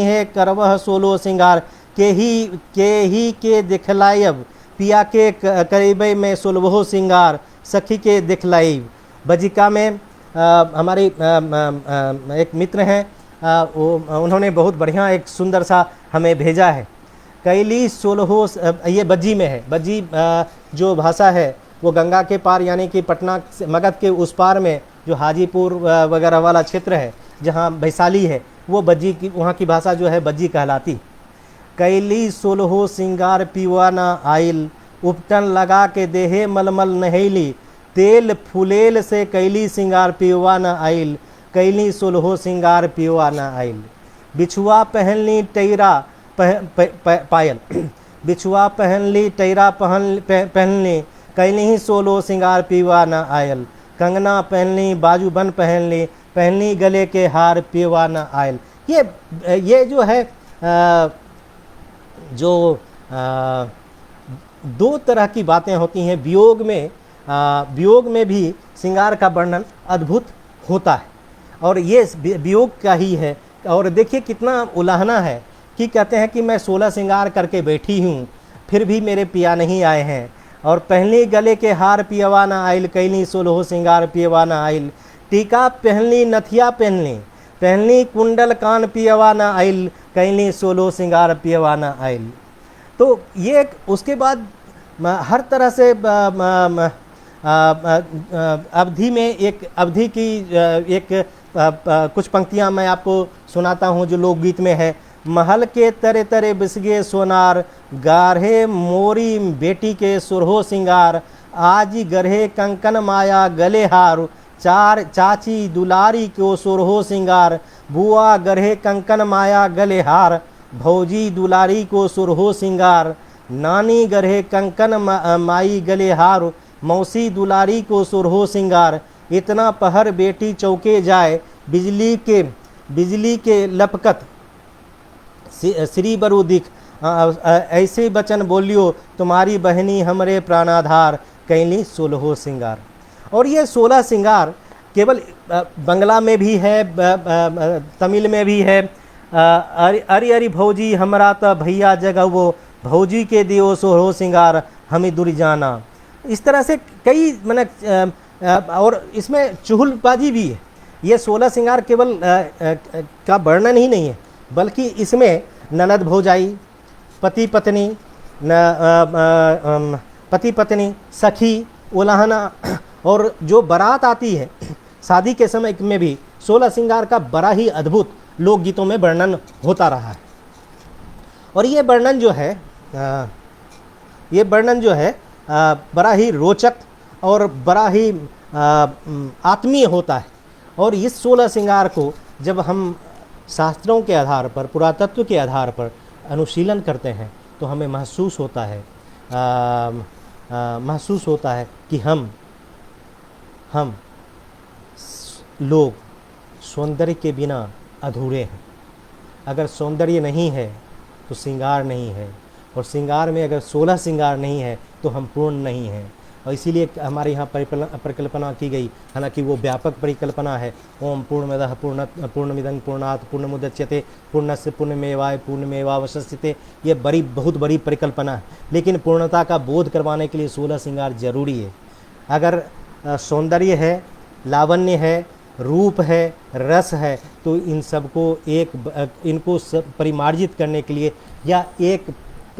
है करवह 16 श्रृंगार, के दिखलायब पिया के करीबे में 16 श्रृंगार, सखी के दिखलाइब। बजिका में हमारे एक मित्र हैं, उन्होंने बहुत बढ़िया एक सुंदर सा हमें भेजा है। कैली 16, ये बज्जी में है। बज्जी जो भाषा है वो गंगा के पार, यानी कि पटना मगध के उस पार में जो हाजीपुर वगैरह वाला क्षेत्र है, जहाँ वैशाली है वो बज्जी की, वहाँ की भाषा जो है बज्जी कहलाती। कैली सोलहो सिंगार पीवा ना आइल, उपटन लगा के देहे मलमल नहेली, तेल फुलेल से कैली सिंगार पीवा न आइल, कैली सोलहो सिंगार पीवा न आइल। बिछुआ पहनली टैरा पायल, बिछुआ पहनली टैरा पहनली, कैली सोलहो सिंगार पीवा न आयल। कंगना पहनली बाजूबन पहनली, पहनली गले के हार पीवा न आयल। ये जो है जो दो तरह की बातें होती हैं वियोग में। वियोग में भी श्रृंगार का वर्णन अद्भुत होता है और ये वियोग का ही है। और देखिए कितना उलाहना है कि कहते हैं कि मैं 16 श्रृंगार करके बैठी हूँ फिर भी मेरे पिया नहीं आए हैं, और पहनली गले के हार पियवा ना आइल, कैली 16 श्रृंगार पियवा ना आइल। टीका पहनली नथिया पहनली, पहनली कुंडल कान पियवा ना आइल, कैली 16 श्रृंगार पियवा ना आइल। तो ये उसके बाद हर तरह से अवधि में एक अवधि की एक कुछ पंक्तियां मैं आपको सुनाता हूं जो लोकगीत में है। महल के तरे तरे बिसगे सोनार, गाढ़े मोरी बेटी के सुरहो सिंगार, आज गढ़े कंकन माया गले हार, चार चाची दुलारी को सुरहो सिंगार, बुआ गढ़े कंकन माया गले हार, भौजी दुलारी को सुरहो सिंगार, नानी गढ़े कंकन माई गले हार, मौसी दुलारी को सुरहो सिंगार। इतना पहर बेटी चौके जाए, बिजली के लपकत श्री बरु दिख, ऐसे बचन बोलियो तुम्हारी बहनी हमरे प्राणाधार, कैली 16 श्रृंगार। और ये 16 श्रृंगार केवल बंगला में भी है, तमिल में भी है। अरि अरि भौजी हमरा त भैया जगवो, भौजी के दियो 16 श्रृंगार हमें दूर जाना। इस तरह से कई मैंने और इसमें चुगलबाजी भी है। ये 16 श्रृंगार केवल का वर्णन ही नहीं है बल्कि इसमें ननद भौजाई, पति पत्नी, सखी, उलाहना और जो बारात आती है शादी के समय में भी 16 श्रृंगार का बड़ा ही अद्भुत लोकगीतों में वर्णन होता रहा है। और ये वर्णन जो है बड़ा ही रोचक और बड़ा ही आत्मीय होता है। और इस 16 श्रृंगार को जब हम शास्त्रों के आधार पर, पुरातत्व के आधार पर अनुशीलन करते हैं तो हमें महसूस होता है कि हम लोग सौंदर्य के बिना अधूरे हैं। अगर सौंदर्य नहीं है तो श्रृंगार नहीं है, और श्रृंगार में अगर 16 श्रृंगार नहीं है तो हम पूर्ण नहीं हैं। और इसीलिए हमारे यहाँ परिकल्पना की गई, हालांकि वो व्यापक परिकल्पना है। ओम पूर्णमदः पूर्णमिदं पूर्णात् पूर्णमुदच्यते पूर्णस्य पूर्णमेवावशिष्यते। ये बहुत बड़ी परिकल्पना है, लेकिन पूर्णता का बोध करवाने के लिए 16 श्रृंगार जरूरी है। अगर सौंदर्य है, लावण्य है, रूप है, रस है, तो इन सबको इनको परिमार्जित करने के लिए या एक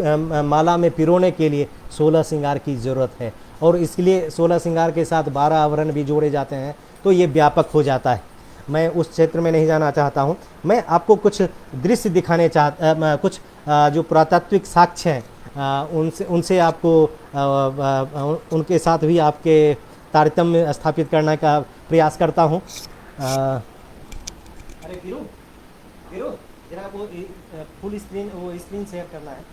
माला में पिरोने के लिए 16 श्रृंगार की ज़रूरत है। और इसलिए 16 श्रृंगार के साथ 12 आवरण भी जोड़े जाते हैं तो ये व्यापक हो जाता है। मैं उस क्षेत्र में नहीं जाना चाहता हूँ। मैं आपको कुछ दृश्य दिखाने कुछ जो पुरातात्विक साक्ष्य हैं उनसे आपको उनके साथ भी आपके तारतम्य स्थापित करने का प्रयास करता हूँ। अरे वीरू जरा वो फुल स्क्रीन शेयर करना है।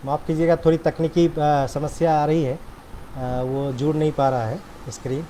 माफ़ कीजिएगा, थोड़ी तकनीकी समस्या आ रही है, वो जुड़ नहीं पा रहा है स्क्रीन।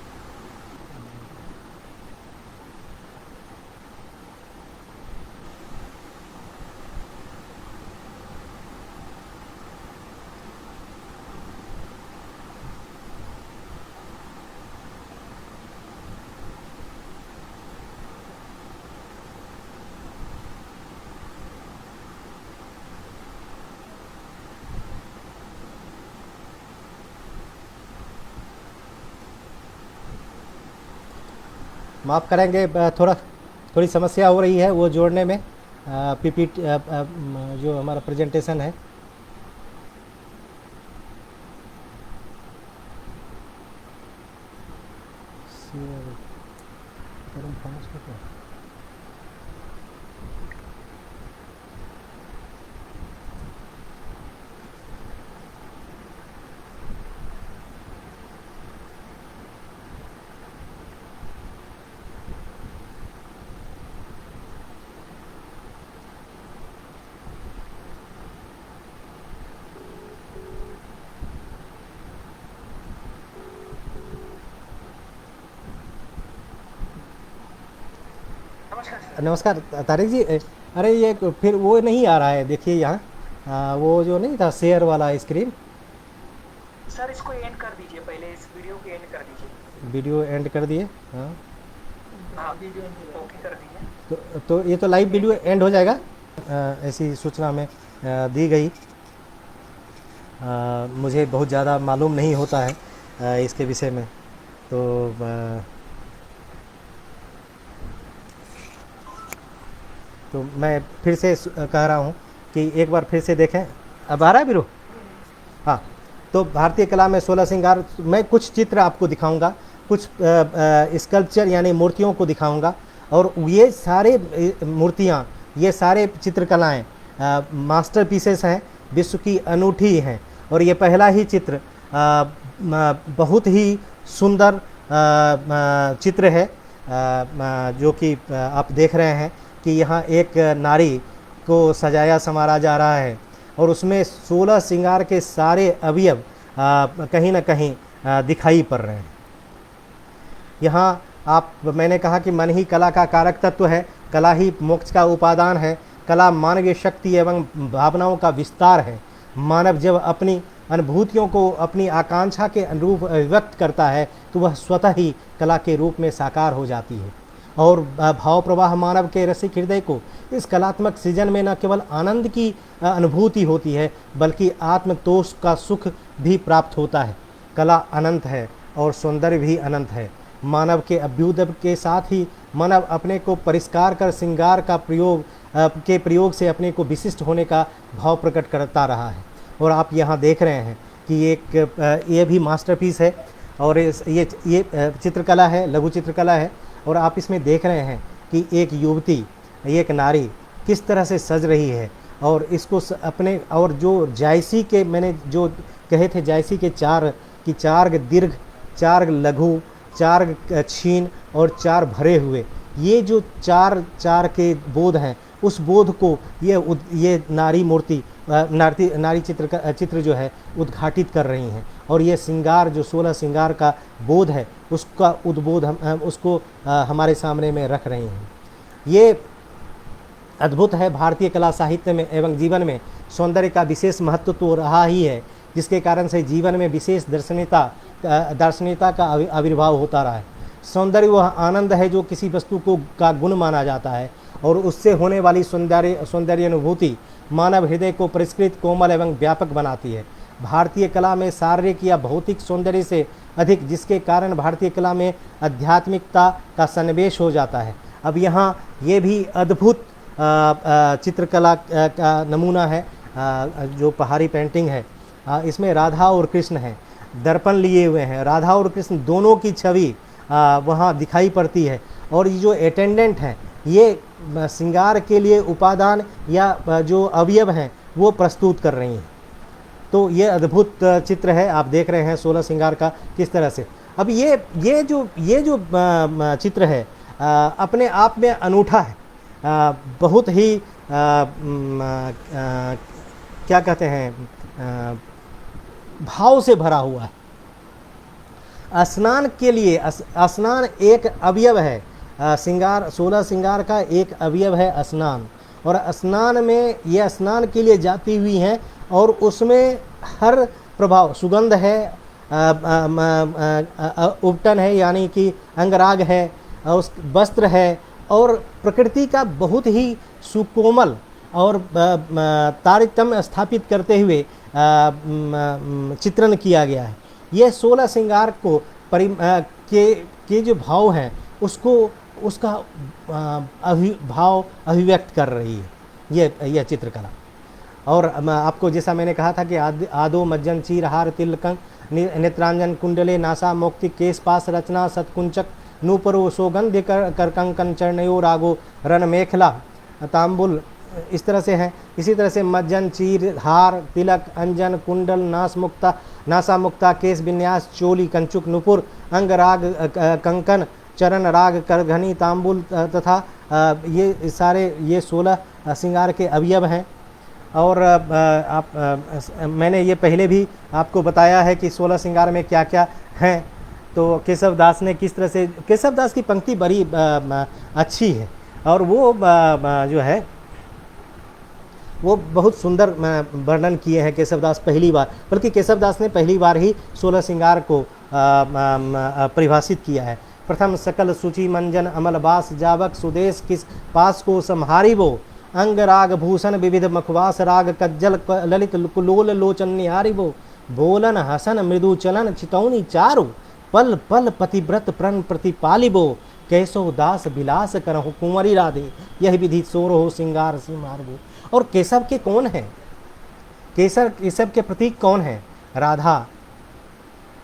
माफ़ करेंगे, थोड़ी समस्या हो रही है वो जोड़ने में। पीपीटी जो हमारा प्रेजेंटेशन है। नमस्कार तारिक जी। अरे ये फिर वो नहीं आ रहा है, देखिए यहाँ वो जो नहीं था शेयर वाला स्क्रीन। सर इसको एंड कर दीजिए, पहले इस वीडियो को एंड कर दीजिए। वीडियो एंड कर दिए। हाँ, हाँ ओके कर दीजिए। तो ये तो लाइव वीडियो एंड हो जाएगा, ऐसी सूचना में दी गई। मुझे बहुत ज़्यादा मालूम नहीं होता है इसके विषय में, तो मैं फिर से कह रहा हूँ कि एक बार फिर से देखें। अब आ रहा है बिरू? हाँ, तो भारतीय कला में 16 श्रृंगार, मैं कुछ चित्र आपको दिखाऊंगा, कुछ स्कल्पचर यानी मूर्तियों को दिखाऊंगा, और ये सारे मूर्तियाँ, ये सारे चित्रकलाएँ मास्टरपीसेस हैं, विश्व की अनूठी हैं। और ये पहला ही चित्र बहुत ही सुंदर चित्र है, जो कि आप देख रहे हैं कि यहाँ एक नारी को सजाया संवारा जा रहा है, और उसमें 16 श्रृंगार के सारे अवयव कहीं ना कहीं दिखाई पड़ रहे हैं। यहाँ मैंने कहा कि मन ही कला का कारक तत्व है, कला ही मोक्ष का उपादान है, कला मानवीय शक्ति एवं भावनाओं का विस्तार है। मानव जब अपनी अनुभूतियों को अपनी आकांक्षा के अनुरूप व्यक्त करता है तो वह स्वतः ही कला के रूप में साकार हो जाती है, और भाव प्रवाह मानव के रसिक हृदय को इस कलात्मक सृजन में न केवल आनंद की अनुभूति होती है बल्कि आत्मतोष का सुख भी प्राप्त होता है। कला अनंत है और सौंदर्य भी अनंत है। मानव के अभ्युदय के साथ ही मानव अपने को परिष्कार कर श्रृंगार का प्रयोग से अपने को विशिष्ट होने का भाव प्रकट करता रहा है। और आप यहाँ देख रहे हैं कि ये भी मास्टरपीस है, और ये चित्रकला है, लघु चित्रकला है, और आप इसमें देख रहे हैं कि एक युवती, एक नारी किस तरह से सज रही है, और इसको अपने, और जो जायसी के मैंने जो कहे थे, जायसी के चार दीर्घ, चार लघु, चार छीन और चार भरे हुए, ये जो चार के बोध हैं, उस बोध को ये नारी मूर्ति, नारी चित्र जो है उद्घाटित कर रही हैं। और ये श्रृंगार जो 16 श्रृंगार का बोध है, उसका उद्बोध उसको हमारे सामने में रख रही हैं। ये अद्भुत है। भारतीय कला साहित्य में एवं जीवन में सौंदर्य का विशेष महत्व तो रहा ही है, जिसके कारण से जीवन में विशेष दार्शनिकता का आविर्भाव होता रहा है। सौंदर्य वह आनंद है जो किसी वस्तु का गुण माना जाता है, और उससे होने वाली सौंदर्य अनुभूति मानव हृदय को परिष्कृत, कोमल एवं व्यापक बनाती है। भारतीय कला में शारीरिक या भौतिक सौंदर्य से अधिक, जिसके कारण भारतीय कला में आध्यात्मिकता का सन्निवेश हो जाता है। अब यहाँ ये भी अद्भुत चित्रकला का नमूना है, जो पहाड़ी पेंटिंग है। इसमें राधा और कृष्ण हैं, दर्पण लिए हुए हैं। राधा और कृष्ण दोनों की छवि वहाँ दिखाई पड़ती है, और ये जो अटेंडेंट हैं, ये श्रृंगार के लिए उपादान या जो अवयव हैं वो प्रस्तुत कर रही हैं। तो ये अद्भुत चित्र है, आप देख रहे हैं 16 श्रृंगार का किस तरह से। अब ये जो चित्र है अपने आप में अनूठा है, बहुत ही क्या कहते हैं भाव से भरा हुआ है। स्नान के लिए स्नान एक अवयव है, श्रृंगार 16 श्रृंगार का एक अवयव है स्नान। और स्नान में ये स्नान के लिए जाती हुई हैं और उसमें हर प्रभाव, सुगंध है, उपटन है यानी कि अंगराग है, उस वस्त्र है, और प्रकृति का बहुत ही सुकोमल और तारतम्य स्थापित करते हुए चित्रण किया गया है। ये 16 श्रृंगार को के जो भाव हैं उसका भाव अभिव्यक्त कर रही है यह चित्रकला। और आपको जैसा मैंने कहा था कि आदो मज्जन चीरहार तिलकं नेत्रांजन कुंडले नासा मोक्ति केशपास रचना सतकुंचक नूपरो सौगंध्य कर कंकन चरणयो रागो रण मेखला तांबुल, इस तरह से हैं। इसी तरह से मज्जन चीर हार तिलक अंजन कुंडल नासा मुक्ता केश विन्यास चोली कंचुक नुपुर अंग राग कंकन चरण राग करघनी तांबुल तथा ये सारे ये 16 श्रृंगार के अवयव हैं। और मैंने ये पहले भी आपको बताया है कि 16 श्रृंगार में क्या क्या हैं। तो केशव दास ने किस तरह से, केशव दास की पंक्ति बड़ी अच्छी है और वो जो है वो बहुत सुंदर वर्णन किए हैं केशव दास पहली बार, बल्कि केशव दास ने पहली बार ही 16 श्रृंगार को परिभाषित किया है। प्रथम सकल सूची मंजन अमल बास जावक सुदेश किस पास को संहारी वो अंग राग भूषण विविध मखवास राग कज्जल ललित कुलोल लोचन निहारी वो बोलन हसन मृदु चलन चितौनी चारु पल पल पतिव्रत प्रण प्रतिपालिबो कैसो दास विलास करहु कुंवरी राधे यह विधि सोर हो श्रृंगार सिंहारबो। और केशव के कौन है, केशव के प्रतीक कौन है? राधा।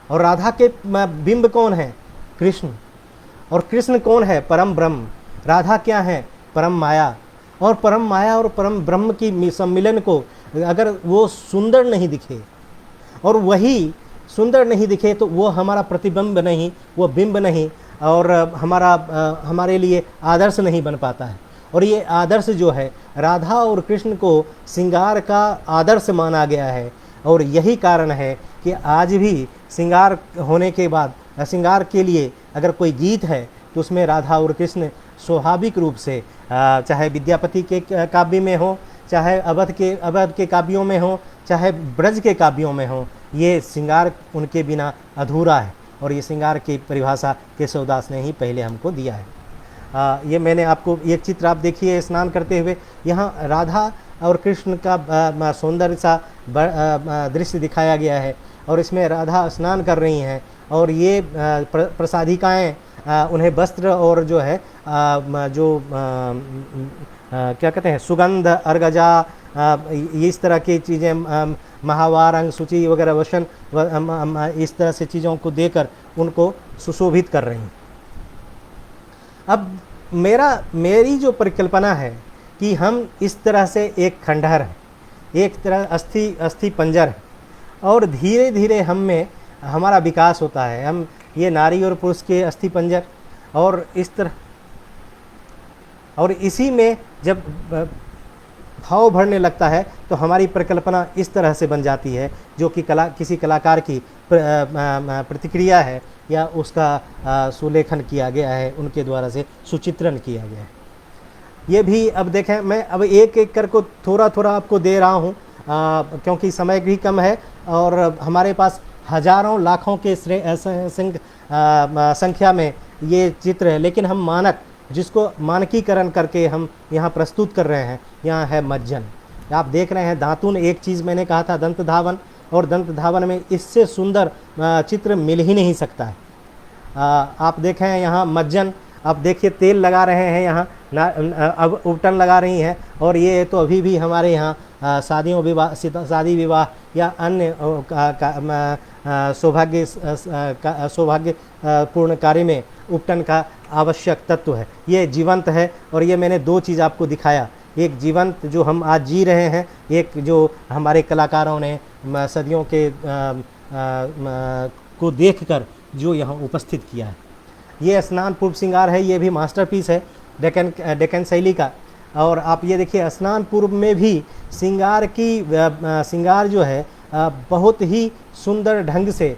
और राधा के बिंब कौन है? कृष्ण। और कृष्ण कौन है? परम ब्रह्म। राधा क्या है? परम माया। और परम माया और परम ब्रह्म की सम्मिलन को अगर वो सुंदर नहीं दिखे और वही सुंदर नहीं दिखे तो वो हमारा प्रतिबिंब नहीं, वो बिंब नहीं, और हमारे लिए आदर्श नहीं बन पाता है। और ये आदर्श जो है राधा और कृष्ण को श्रृंगार का आदर्श माना गया है। और यही कारण है कि आज भी श्रृंगार होने के बाद श्रृंगार के लिए अगर कोई गीत है तो उसमें राधा और कृष्ण स्वाभाविक रूप से, चाहे विद्यापति के काव्य में हो, चाहे अवध के काव्यों में हो, चाहे ब्रज के काव्यों में हो, ये श्रृंगार उनके बिना अधूरा है। और ये श्रृंगार की परिभाषा केशवदास ने ही पहले हमको दिया है। ये मैंने आपको एक चित्र आप देखिए स्नान करते हुए, यहाँ राधा और कृष्ण का सौंदर्य सा दृश्य दिखाया गया है। और इसमें राधा स्नान कर रही हैं और ये प्रसादिकाएँ उन्हें वस्त्र और जो है क्या कहते हैं सुगंध अर्गजा इस तरह की चीज़ें महावारंग सूची वगैरह वसन इस तरह से चीज़ों को देकर उनको सुशोभित कर रही हैं। अब मेरी जो परिकल्पना है कि हम इस तरह से एक खंडहर है, एक तरह अस्थि पंजर है, और धीरे धीरे हम में हमारा विकास होता है। हम ये नारी और पुरुष के अस्थि पंजर और इस तरह, और इसी में जब भाव भरने लगता है तो हमारी परिकल्पना इस तरह से बन जाती है जो कि किसी कलाकार की प्रतिक्रिया है या उसका सुलेखन किया गया है, उनके द्वारा से सुचित्रण किया गया है। ये भी अब देखें, मैं अब एक एक कर को थोड़ा थोड़ा आपको दे रहा हूँ क्योंकि समय भी कम है और हमारे पास हजारों लाखों के संख्या में ये चित्र है, लेकिन हम मानक जिसको मानकीकरण करके हम यहाँ प्रस्तुत कर रहे हैं, यहाँ है मज्जन। आप देख रहे हैं दातुन, एक चीज़ मैंने कहा था दंत धावन, और दंत धावन में इससे सुंदर चित्र मिल ही नहीं सकता है। आप देखें यहाँ मज्जन, आप देखिए तेल लगा रहे हैं यहाँ, अब उपटन लगा रही हैं, और ये तो अभी भी हमारे यहाँ शादी विवाह या अन्य सौभाग्यपूर्ण कार्य में उपटन का आवश्यक तत्व है। ये जीवंत है। और ये मैंने दो चीज़ आपको दिखाया, एक जीवंत जो हम आज जी रहे हैं, एक जो हमारे कलाकारों ने सदियों के को देखकर जो यहाँ उपस्थित किया है। ये स्नान पूर्व श्रृंगार है, ये भी मास्टरपीस है डेक्कन शैली का। और आप ये देखिए स्नान पूर्व में भी श्रृंगार जो है बहुत ही सुंदर ढंग से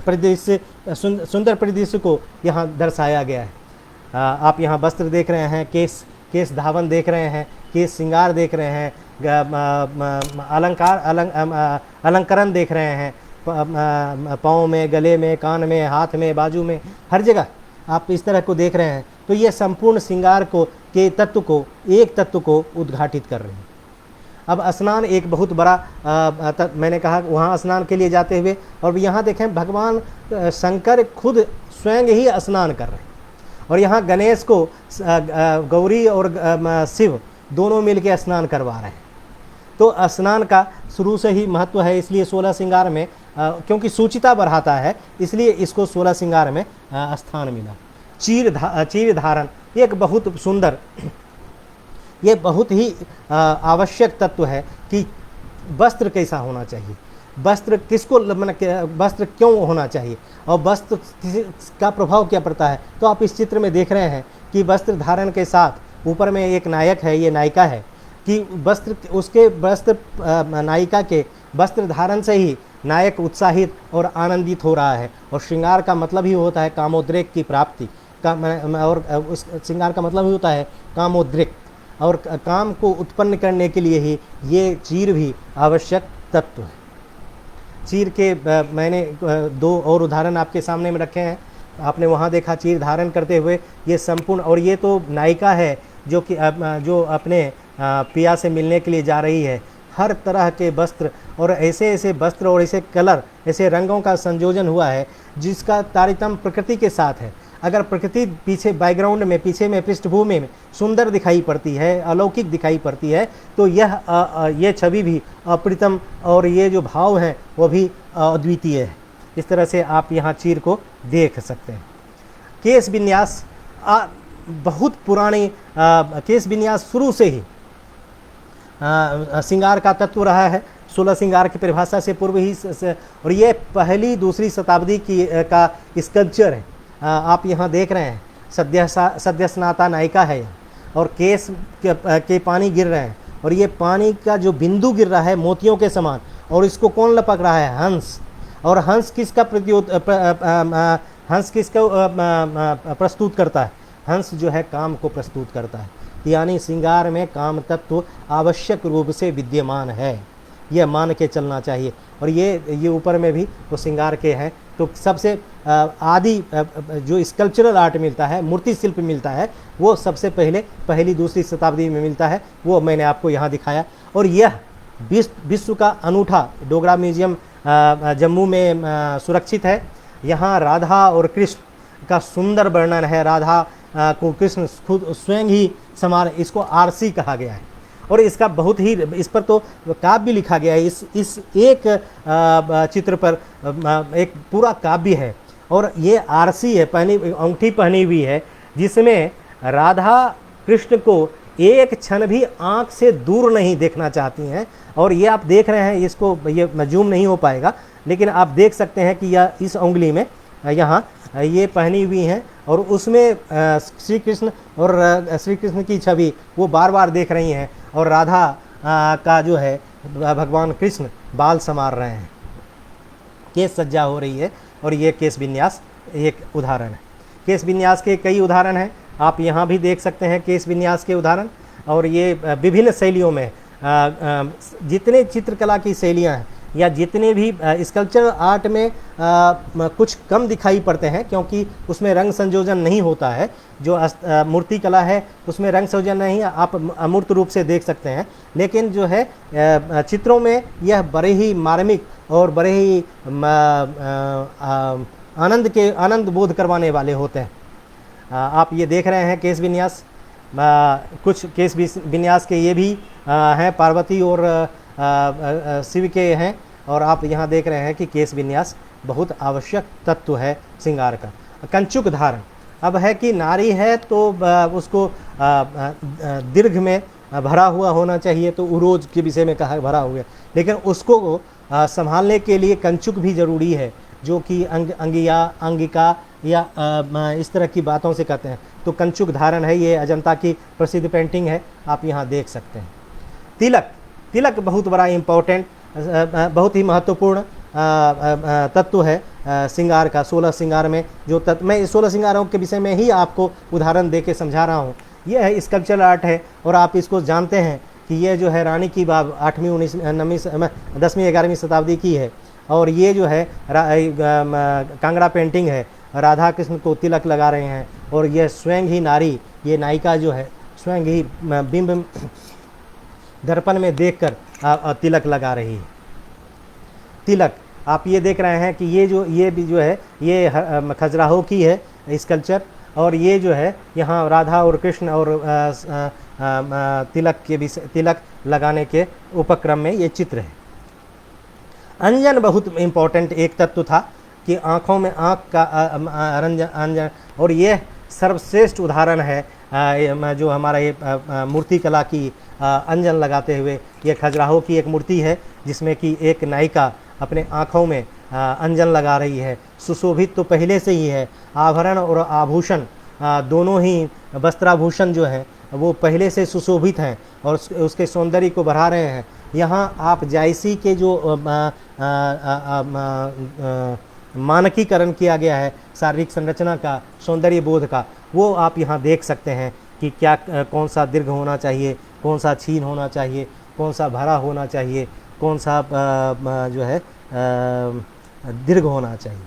परिदृश्य सुंदर परिदृश्य को यहाँ दर्शाया गया है। आप यहाँ वस्त्र देख रहे हैं, केश धावन देख रहे हैं, केश श्रृंगार देख रहे हैं, अलंकरण देख रहे हैं, पाँव में, गले में, कान में, हाथ में, बाजू में, हर जगह आप इस तरह को देख रहे हैं। तो ये संपूर्ण श्रृंगार के तत्व को, एक तत्व को उद्घाटित कर रहे हैं। अब स्नान एक बहुत बड़ा मैंने कहा वहाँ स्नान के लिए जाते हुए, और यहाँ देखें भगवान शंकर खुद स्वयं ही स्नान कर रहे हैं, और यहाँ गणेश को गौरी और शिव दोनों मिलकर स्नान करवा रहे हैं। तो स्नान का शुरू से ही महत्व है, इसलिए 16 श्रृंगार में क्योंकि सूचिता बढ़ाता है, इसलिए इसको 16 श्रृंगार में स्थान मिला। चीर धारण एक बहुत सुंदर, ये बहुत ही आवश्यक तत्व है कि वस्त्र कैसा होना चाहिए, वस्त्र किसको, वस्त्र क्यों होना चाहिए, और वस्त्र का प्रभाव क्या पड़ता है। तो आप इस चित्र में देख रहे हैं कि वस्त्र धारण के साथ ऊपर में एक नायक है, ये नायिका है, कि वस्त्र नायिका के वस्त्र धारण से ही नायक उत्साहित और आनंदित हो रहा है। और श्रृंगार का मतलब ही होता है कामोद्रेक की प्राप्ति का, और उस श्रृंगार का मतलब ही होता है कामोद्रेक, और काम को उत्पन्न करने के लिए ही ये चीर भी आवश्यक तत्व है। चीर के मैंने 2 और उदाहरण आपके सामने में रखे हैं। आपने वहाँ देखा चीर धारण करते हुए, ये संपूर्ण, और ये तो नायिका है जो अपने पिया से मिलने के लिए जा रही है। हर तरह के वस्त्र और ऐसे वस्त्र और ऐसे कलर, ऐसे रंगों का संयोजन हुआ है जिसका तारतम्य प्रकृति के साथ है। अगर प्रकृति पीछे बैकग्राउंड में, पीछे में, पृष्ठभूमि में सुंदर दिखाई पड़ती है, अलौकिक दिखाई पड़ती है, तो ये छवि भी अप्रतिम, और ये जो भाव हैं वो भी अद्वितीय है। इस तरह से आप यहाँ चीर को देख सकते हैं। केश विन्यास बहुत पुरानी, केश विन्यास शुरू से ही श्रृंगार का तत्व रहा है। 16 श्रृंगार की परिभाषा से पूर्व ही और ये पहली दूसरी शताब्दी का स्कल्पचर है। आप यहाँ देख रहे हैं, सद्य स्नाता नायिका है यहाँ, और केस के पानी गिर रहे हैं, और ये पानी का जो बिंदु गिर रहा है मोतियों के समान, और इसको कौन लपक रहा है? हंस। और हंस किसका प्रस्तुत करता है? हंस जो है काम को प्रस्तुत करता है। यानी श्रृंगार में काम तत्व आवश्यक रूप से विद्यमान है, यह मान के चलना चाहिए। और ये ऊपर में भी वो श्रृंगार के हैं। तो सबसे आदि जो स्कल्पचरल आर्ट मिलता है, मूर्ति शिल्प मिलता है, वो सबसे पहली दूसरी शताब्दी में मिलता है। वो मैंने आपको यहाँ दिखाया। और यह विश्व का अनूठा डोगरा म्यूजियम जम्मू में सुरक्षित है। यहाँ राधा और कृष्ण का सुंदर वर्णन है। राधा को कृष्ण खुद स्वयं ही समान, इसको आरसी कहा गया है। और इसका बहुत ही, इस पर तो काव्य लिखा गया है। इस एक चित्र पर एक पूरा काव्य है। और ये आरसी है, अंगूठी पहनी हुई है, जिसमें राधा कृष्ण को एक क्षण भी आँख से दूर नहीं देखना चाहती हैं। और ये आप देख रहे हैं, इसको ये जूम नहीं हो पाएगा, लेकिन आप देख सकते हैं कि यह इस उंगली में यहाँ ये पहनी हुई हैं, और उसमें श्री कृष्ण की छवि वो बार बार देख रही हैं, और राधा का जो है भगवान कृष्ण बाल संवार रहे हैं, केस सज्जा हो रही है। और ये केस विन्यास एक उदाहरण है। केस विन्यास के कई उदाहरण हैं, आप यहाँ भी देख सकते हैं केस विन्यास के उदाहरण। और ये विभिन्न शैलियों में जितने चित्रकला की शैलियाँ हैं या जितने भी स्कल्पचर आर्ट में कुछ कम दिखाई पड़ते हैं, क्योंकि उसमें रंग संयोजन नहीं होता है। जो मूर्ति कला है उसमें रंग संयोजन नहीं, आप अमूर्त रूप से देख सकते हैं। लेकिन जो है चित्रों में यह बड़े ही मार्मिक और बड़े ही आनंद बोध करवाने वाले होते हैं। आप ये देख रहे हैं केस विन्यास, कुछ केस विन्यास के ये भी हैं, पार्वती और शिव के हैं। और आप यहाँ देख रहे हैं कि केस विन्यास बहुत आवश्यक तत्व है श्रृंगार का। कंचुक धारण, अब है कि नारी है तो उसको दीर्घ में भरा हुआ होना चाहिए, तो उरोज के विषय में कहा भरा हुआ, लेकिन उसको संभालने के लिए कंचुक भी जरूरी है, जो कि अंगिका या इस तरह की बातों से कहते हैं। तो कंचुक धारण है, ये अजंता की प्रसिद्ध पेंटिंग है, आप यहाँ देख सकते हैं। तिलक, तिलक बहुत बड़ा इम्पोर्टेंट, बहुत ही महत्वपूर्ण तत्व है श्रृंगार का। 16 श्रृंगार में जो तत्व, मैं 16 श्रृंगारों के विषय में ही आपको उदाहरण दे के समझा रहा हूँ। यह है स्कल्पचरल आर्ट है, और आप इसको जानते हैं कि ये जो है रानी की बाब 8वीं 19वीं 10वीं 11वीं शताब्दी की है। और ये जो है कांगड़ा पेंटिंग है, राधा कृष्ण को तिलक लगा रहे हैं, और यह स्वयं ही नारी, ये नायिका जो है स्वयं ही बिंब दर्पण में देखकर तिलक लगा रही है। तिलक आप ये देख रहे हैं कि ये भी जो है ये खजुराहो की है स्कल्पचर, और ये जो है यहाँ राधा और कृष्ण और तिलक लगाने के उपक्रम में ये चित्र है। अंजन बहुत इम्पोर्टेंट एक तत्व था कि आँखों में आँख का अंजन, और ये सर्वश्रेष्ठ उदाहरण है जो हमारा ये मूर्तिकला की अंजन लगाते हुए। ये खजुराहो की एक मूर्ति है जिसमें कि एक नायिका अपने आँखों में अंजन लगा रही है। सुशोभित तो पहले से ही है, आभरण और आभूषण दोनों ही वस्त्राभूषण जो हैं वो पहले से सुशोभित हैं और उसके सौंदर्य को बढ़ा रहे हैं। यहाँ आप जायसी के जो मानकीकरण किया गया है शारीरिक संरचना का, सौंदर्य बोध का, वो आप यहाँ देख सकते हैं कि क्या कौन सा दीर्घ होना चाहिए, कौन सा छीन होना चाहिए, कौन सा भरा होना चाहिए, कौन सा जो है दीर्घ होना चाहिए।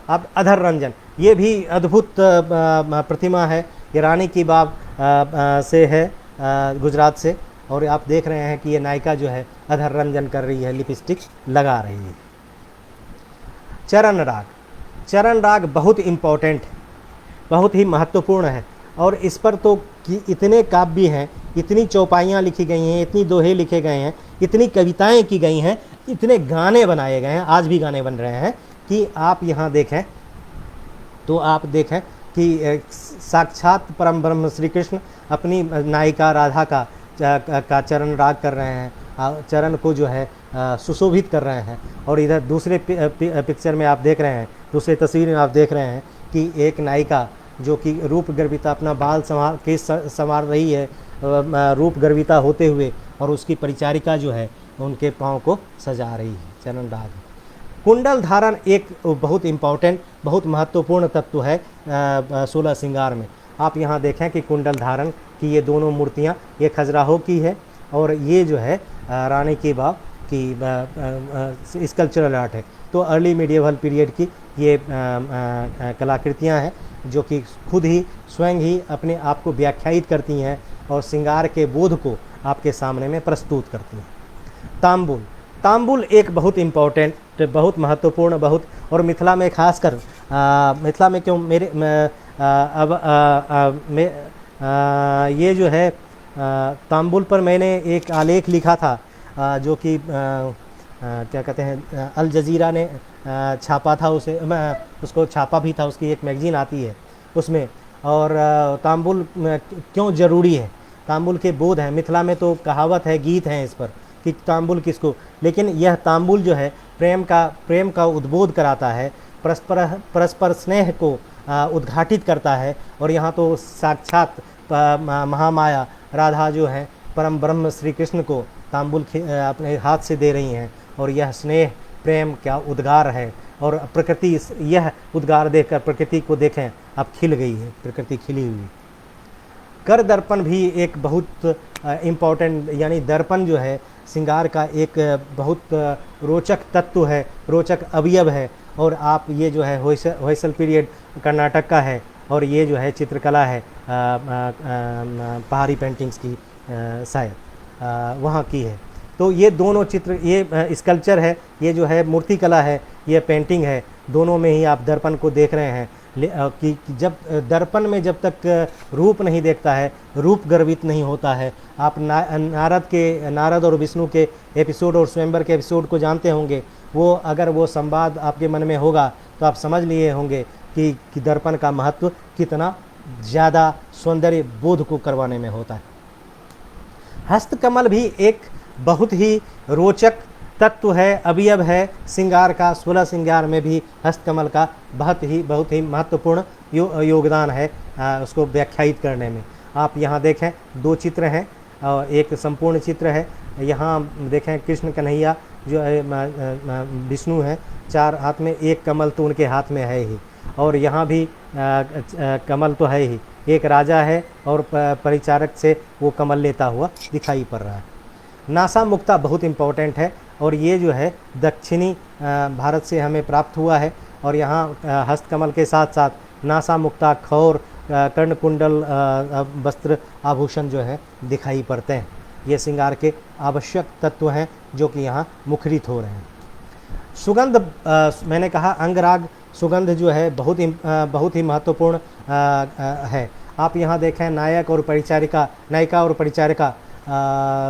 अब अधर रंजन, ये भी अद्भुत प्रतिमा है, ये रानी की बाब से है गुजरात से, और आप देख रहे हैं कि ये नायिका जो है अधर रंजन कर रही है, लिपस्टिक लगा रही है। चरण राग, चरण राग बहुत इम्पोर्टेंट, बहुत ही महत्वपूर्ण है, और इस पर तो इतने काव्य हैं, इतनी चौपाइयाँ लिखी गई हैं, इतनी दोहे लिखे गए हैं, इतनी कविताएं की गई हैं, इतने गाने बनाए गए हैं, आज भी गाने बन रहे हैं कि आप यहाँ देखें तो आप देखें कि साक्षात परम ब्रह्म श्री कृष्ण अपनी नायिका राधा का चरण राग कर रहे हैं, चरण को जो है सुशोभित कर रहे हैं। और इधर दूसरे पिक्चर में आप देख रहे हैं, दूसरे तस्वीर में आप देख रहे हैं कि एक नायिका जो कि रूप गर्विता अपना बाल संवार रही है, रूप गर्विता होते हुए, और उसकी परिचारिका जो है उनके पाँव को सजा रही है, चरण राग। कुंडल धारण एक बहुत इम्पॉर्टेंट, बहुत महत्वपूर्ण तत्व है 16 श्रृंगार में। आप यहाँ देखें कि कुंडल धारण की ये दोनों मूर्तियाँ, ये खजुराहो की है और ये जो है रानी की बाब की स्कल्पचरल आर्ट है। तो अर्ली मीडिएवल पीरियड की ये कलाकृतियाँ हैं जो कि खुद ही स्वयं ही अपने आप को व्याख्यायित करती हैं और श्रृंगार के बोध को आपके सामने में प्रस्तुत करती हैं। तांबुल, तांबुल एक बहुत इम्पोर्टेंट, बहुत महत्वपूर्ण, बहुत, और मिथिला में खासकर मिथिला में क्यों मेरे ये जो है तांबुल पर मैंने एक आलेख लिखा था जो कि क्या कहते हैं अल जजीरा ने छापा था, उसे उसको छापा भी था, उसकी एक मैगजीन आती है उसमें। और तांबुल क्यों ज़रूरी है, तांबुल के बोध हैं, मिथिला में तो कहावत है, गीत हैं इस पर कि तांबुल किसको, लेकिन यह तांबुल जो है प्रेम का उद्बोध कराता है, परस्पर स्नेह को उद्घाटित करता है। और यहाँ तो साक्षात महामाया राधा जो है परम ब्रह्म श्री कृष्ण को तांबुल अपने हाथ से दे रही हैं, और यह स्नेह प्रेम क्या उद्गार है। और प्रकृति, यह उद्गार देखकर प्रकृति को देखें, अब खिल गई है, प्रकृति खिली हुई। कर दर्पण भी एक बहुत इम्पॉर्टेंट, यानी दर्पण जो है श्रृंगार का एक बहुत रोचक तत्व है, रोचक अवयव है। और आप ये जो है होयसल पीरियड कर्नाटक का है, और ये जो है चित्रकला है पहाड़ी पेंटिंग्स की शायद वहाँ की है। तो ये दोनों चित्र, ये स्कल्पचर है, ये जो है मूर्तिकला है, ये पेंटिंग है, दोनों में ही आप दर्पण को देख रहे हैं कि जब दर्पण में जब तक रूप नहीं देखता है, रूप गर्वित नहीं होता है। आप नारद और विष्णु के एपिसोड और स्वयंवर के एपिसोड को जानते होंगे, वो अगर वो संवाद आपके मन में होगा तो आप समझ लिए होंगे कि दर्पण का महत्व कितना ज़्यादा सौंदर्य बोध को करवाने में होता है। हस्तकमल भी एक बहुत ही रोचक तत्व है, अवयव है श्रृंगार का। 16 श्रृंगार में भी हस्तकमल का बहुत ही महत्वपूर्ण योगदान है उसको व्याख्यायित करने में। आप यहाँ देखें 2 चित्र हैं और एक संपूर्ण चित्र है। यहाँ देखें कृष्ण कन्हैया जो है विष्णु हैं, 4 हाथ में, एक कमल तो उनके हाथ में है ही, और यहाँ भी कमल तो है ही। एक राजा है और परिचारक से वो कमल लेता हुआ दिखाई पड़ रहा है। नासा मुक्ता बहुत इम्पोर्टेंट है और ये जो है दक्षिणी भारत से हमें प्राप्त हुआ है। और यहाँ हस्तकमल के साथ साथ नासा मुक्ता, खौर, कर्णकुंडल, वस्त्र, आभूषण जो है दिखाई पड़ते हैं। ये श्रृंगार के आवश्यक तत्व हैं जो कि यहाँ मुखरित हो रहे हैं। सुगंध, मैंने कहा अंगराग सुगंध जो है बहुत ही महत्वपूर्ण है। आप यहाँ देखें नायक और परिचारिका, नायिका और परिचारिका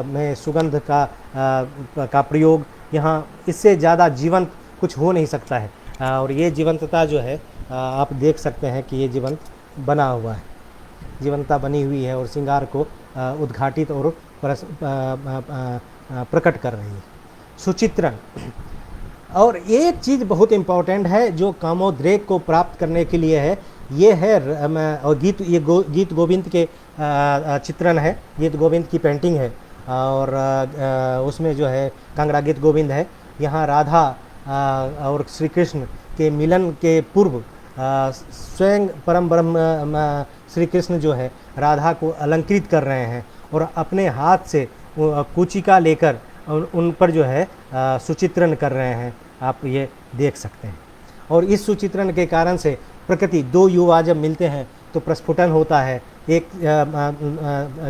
में सुगंध का प्रयोग यहाँ, इससे ज़्यादा जीवंत कुछ हो नहीं सकता है। और ये जीवंतता जो है आप देख सकते हैं कि ये जीवंत बना हुआ है, जीवंतता बनी हुई है और श्रृंगार को उद्घाटित और प्रकट कर रही है। सुचित्रण, और एक चीज़ बहुत इम्पोर्टेंट है जो कामोद्रेक को प्राप्त करने के लिए है, ये है और गीत गोविंद के चित्रण है, गीत गोविंद की पेंटिंग है। और उसमें जो है कांगड़ा गीत गोविंद है। यहाँ राधा और श्री कृष्ण के मिलन के पूर्व स्वयं परम ब्रह्म श्री कृष्ण जो है राधा को अलंकृत कर रहे हैं और अपने हाथ से कुचिका लेकर उन पर जो है सुचित्रण कर रहे हैं। आप ये देख सकते हैं। और इस सुचित्रण के कारण से प्रकृति, 2 युवा जब मिलते हैं तो प्रस्फुटन होता है, एक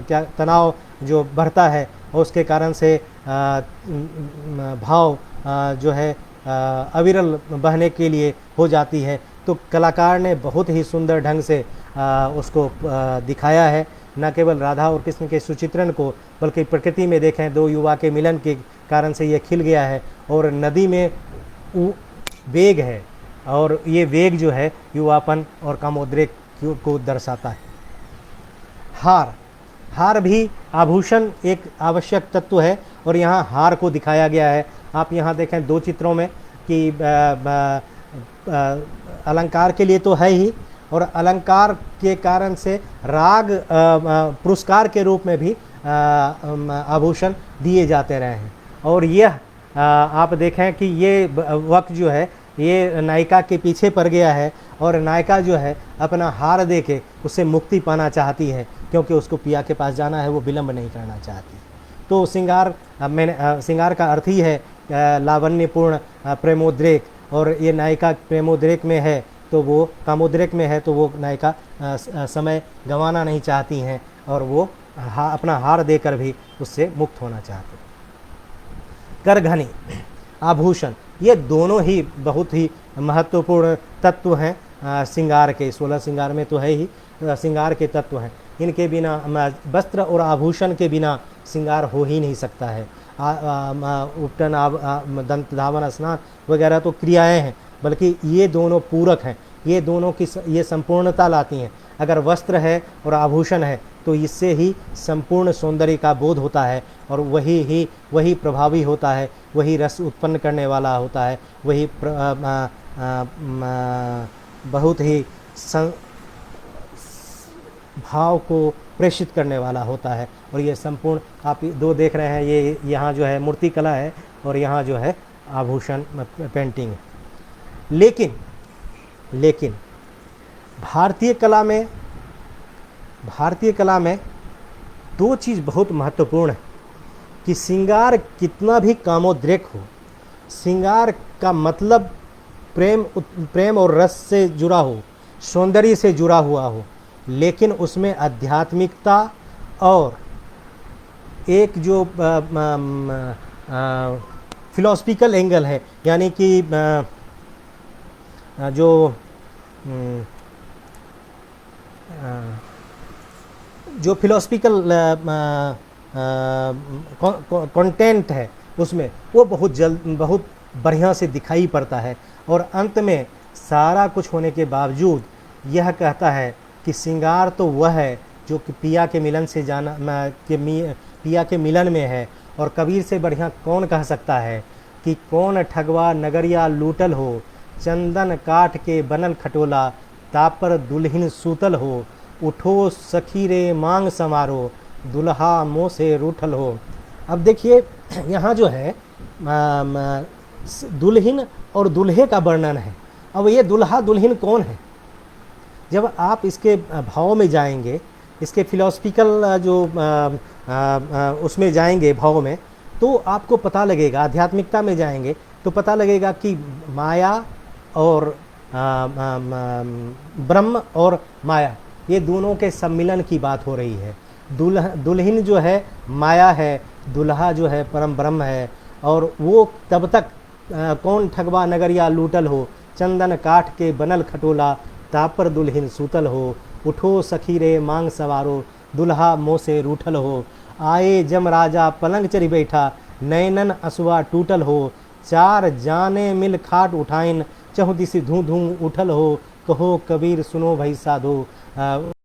क्या तनाव जो बढ़ता है और उसके कारण से भाव जो है अविरल बहने के लिए हो जाती है। तो कलाकार ने बहुत ही सुंदर ढंग से उसको दिखाया है, न केवल राधा और कृष्ण के सुचित्रण को, बल्कि प्रकृति में देखें 2 युवा के मिलन के कारण से ये खिल गया है। और नदी में वेग है और ये वेग जो है युवापन और कामोद्रेक को दर्शाता है। हार भी आभूषण एक आवश्यक तत्व है और यहाँ हार को दिखाया गया है। आप यहाँ देखें 2 चित्रों में कि अलंकार के लिए तो है ही, और अलंकार के कारण से राग पुरस्कार के रूप में भी आभूषण दिए जाते रहे हैं। और यह आप देखें कि ये वक्त जो है ये नायिका के पीछे पड़ गया है और नायिका जो है अपना हार दे के उससे मुक्ति पाना चाहती है, क्योंकि उसको पिया के पास जाना है, वो विलंब नहीं करना चाहती। तो श्रृंगार का अर्थ ही है लावण्यपूर्ण प्रेमोद्रेक, और ये नायिका प्रेमोद्रेक में है तो वो कामोद्रेक में है तो वो नायिका समय गंवाना नहीं चाहती हैं और वो अपना हार देकर भी उससे मुक्त होना चाहती। करघनी, आभूषण, ये दोनों ही बहुत ही महत्वपूर्ण तत्व हैं श्रृंगार के। 16 श्रृंगार में तो है ही श्रृंगार के तत्व हैं। इनके बिना, वस्त्र और आभूषण के बिना श्रृंगार हो ही नहीं सकता है। उपटन, दंत धावन, स्नान वगैरह तो क्रियाएं हैं, बल्कि ये दोनों पूरक हैं, ये दोनों की ये संपूर्णता लाती हैं। अगर वस्त्र है और आभूषण है तो इससे ही संपूर्ण सौंदर्य का बोध होता है और वही प्रभावी होता है, वही रस उत्पन्न करने वाला होता है, वही बहुत ही भाव को प्रेषित करने वाला होता है। और ये संपूर्ण आप 2 देख रहे हैं, ये यहाँ जो है मूर्ति कला है और यहाँ जो है आभूषण पेंटिंग है। लेकिन भारतीय कला में 2 चीज़ बहुत महत्वपूर्ण है कि श्रृंगार कितना भी कामोद्रेक हो, श्रृंगार का मतलब प्रेम और रस से जुड़ा हो, सौंदर्य से जुड़ा हुआ हो, लेकिन उसमें आध्यात्मिकता और एक जो फिलोसफिकल एंगल है, यानी कि जो फिलोसफिकल कंटेंट है उसमें वो बहुत बढ़िया से दिखाई पड़ता है। और अंत में सारा कुछ होने के बावजूद यह कहता है कि श्रृंगार तो वह है जो कि पिया के मिलन से पिया के मिलन में है। और कबीर से बढ़िया कौन कह सकता है कि कौन ठगवा नगरिया लूटल हो, चंदन काठ के बनल खटोला, तापर दुल्हिन सूतल हो, उठो सखी रे मांग समारो, दुल्हा मुँह से रूठल हो। अब देखिए यहाँ जो है दुल्हिन और दूल्हे का वर्णन है। अब ये दुल्हा दुल्हिन कौन है, जब आप इसके भाव में जाएंगे, इसके फिलोसफिकल जो उसमें जाएंगे भाव में, तो आपको पता लगेगा, आध्यात्मिकता में जाएंगे तो पता लगेगा कि माया और ब्रह्म और माया, ये दोनों के सम्मिलन की बात हो रही है। दुल्हिन जो है माया है, दुल्हा जो है परम ब्रह्म है। और वो तब तक कौन ठगवा नगरिया लूटल हो, चंदन काठ के बनल खटोला, तापर दुल्हिन सूतल हो, उठो सखी रे मांग सवारो, दुल्हा मोह से रूठल हो। आए जम राजा पलंग चढ़ी बैठा, नैनन असुआ टूटल हो, चार जाने मिल खाट उठाइन, चहुदिसी धूं धूं उठल हो, कहो कबीर सुनो भाई साधो।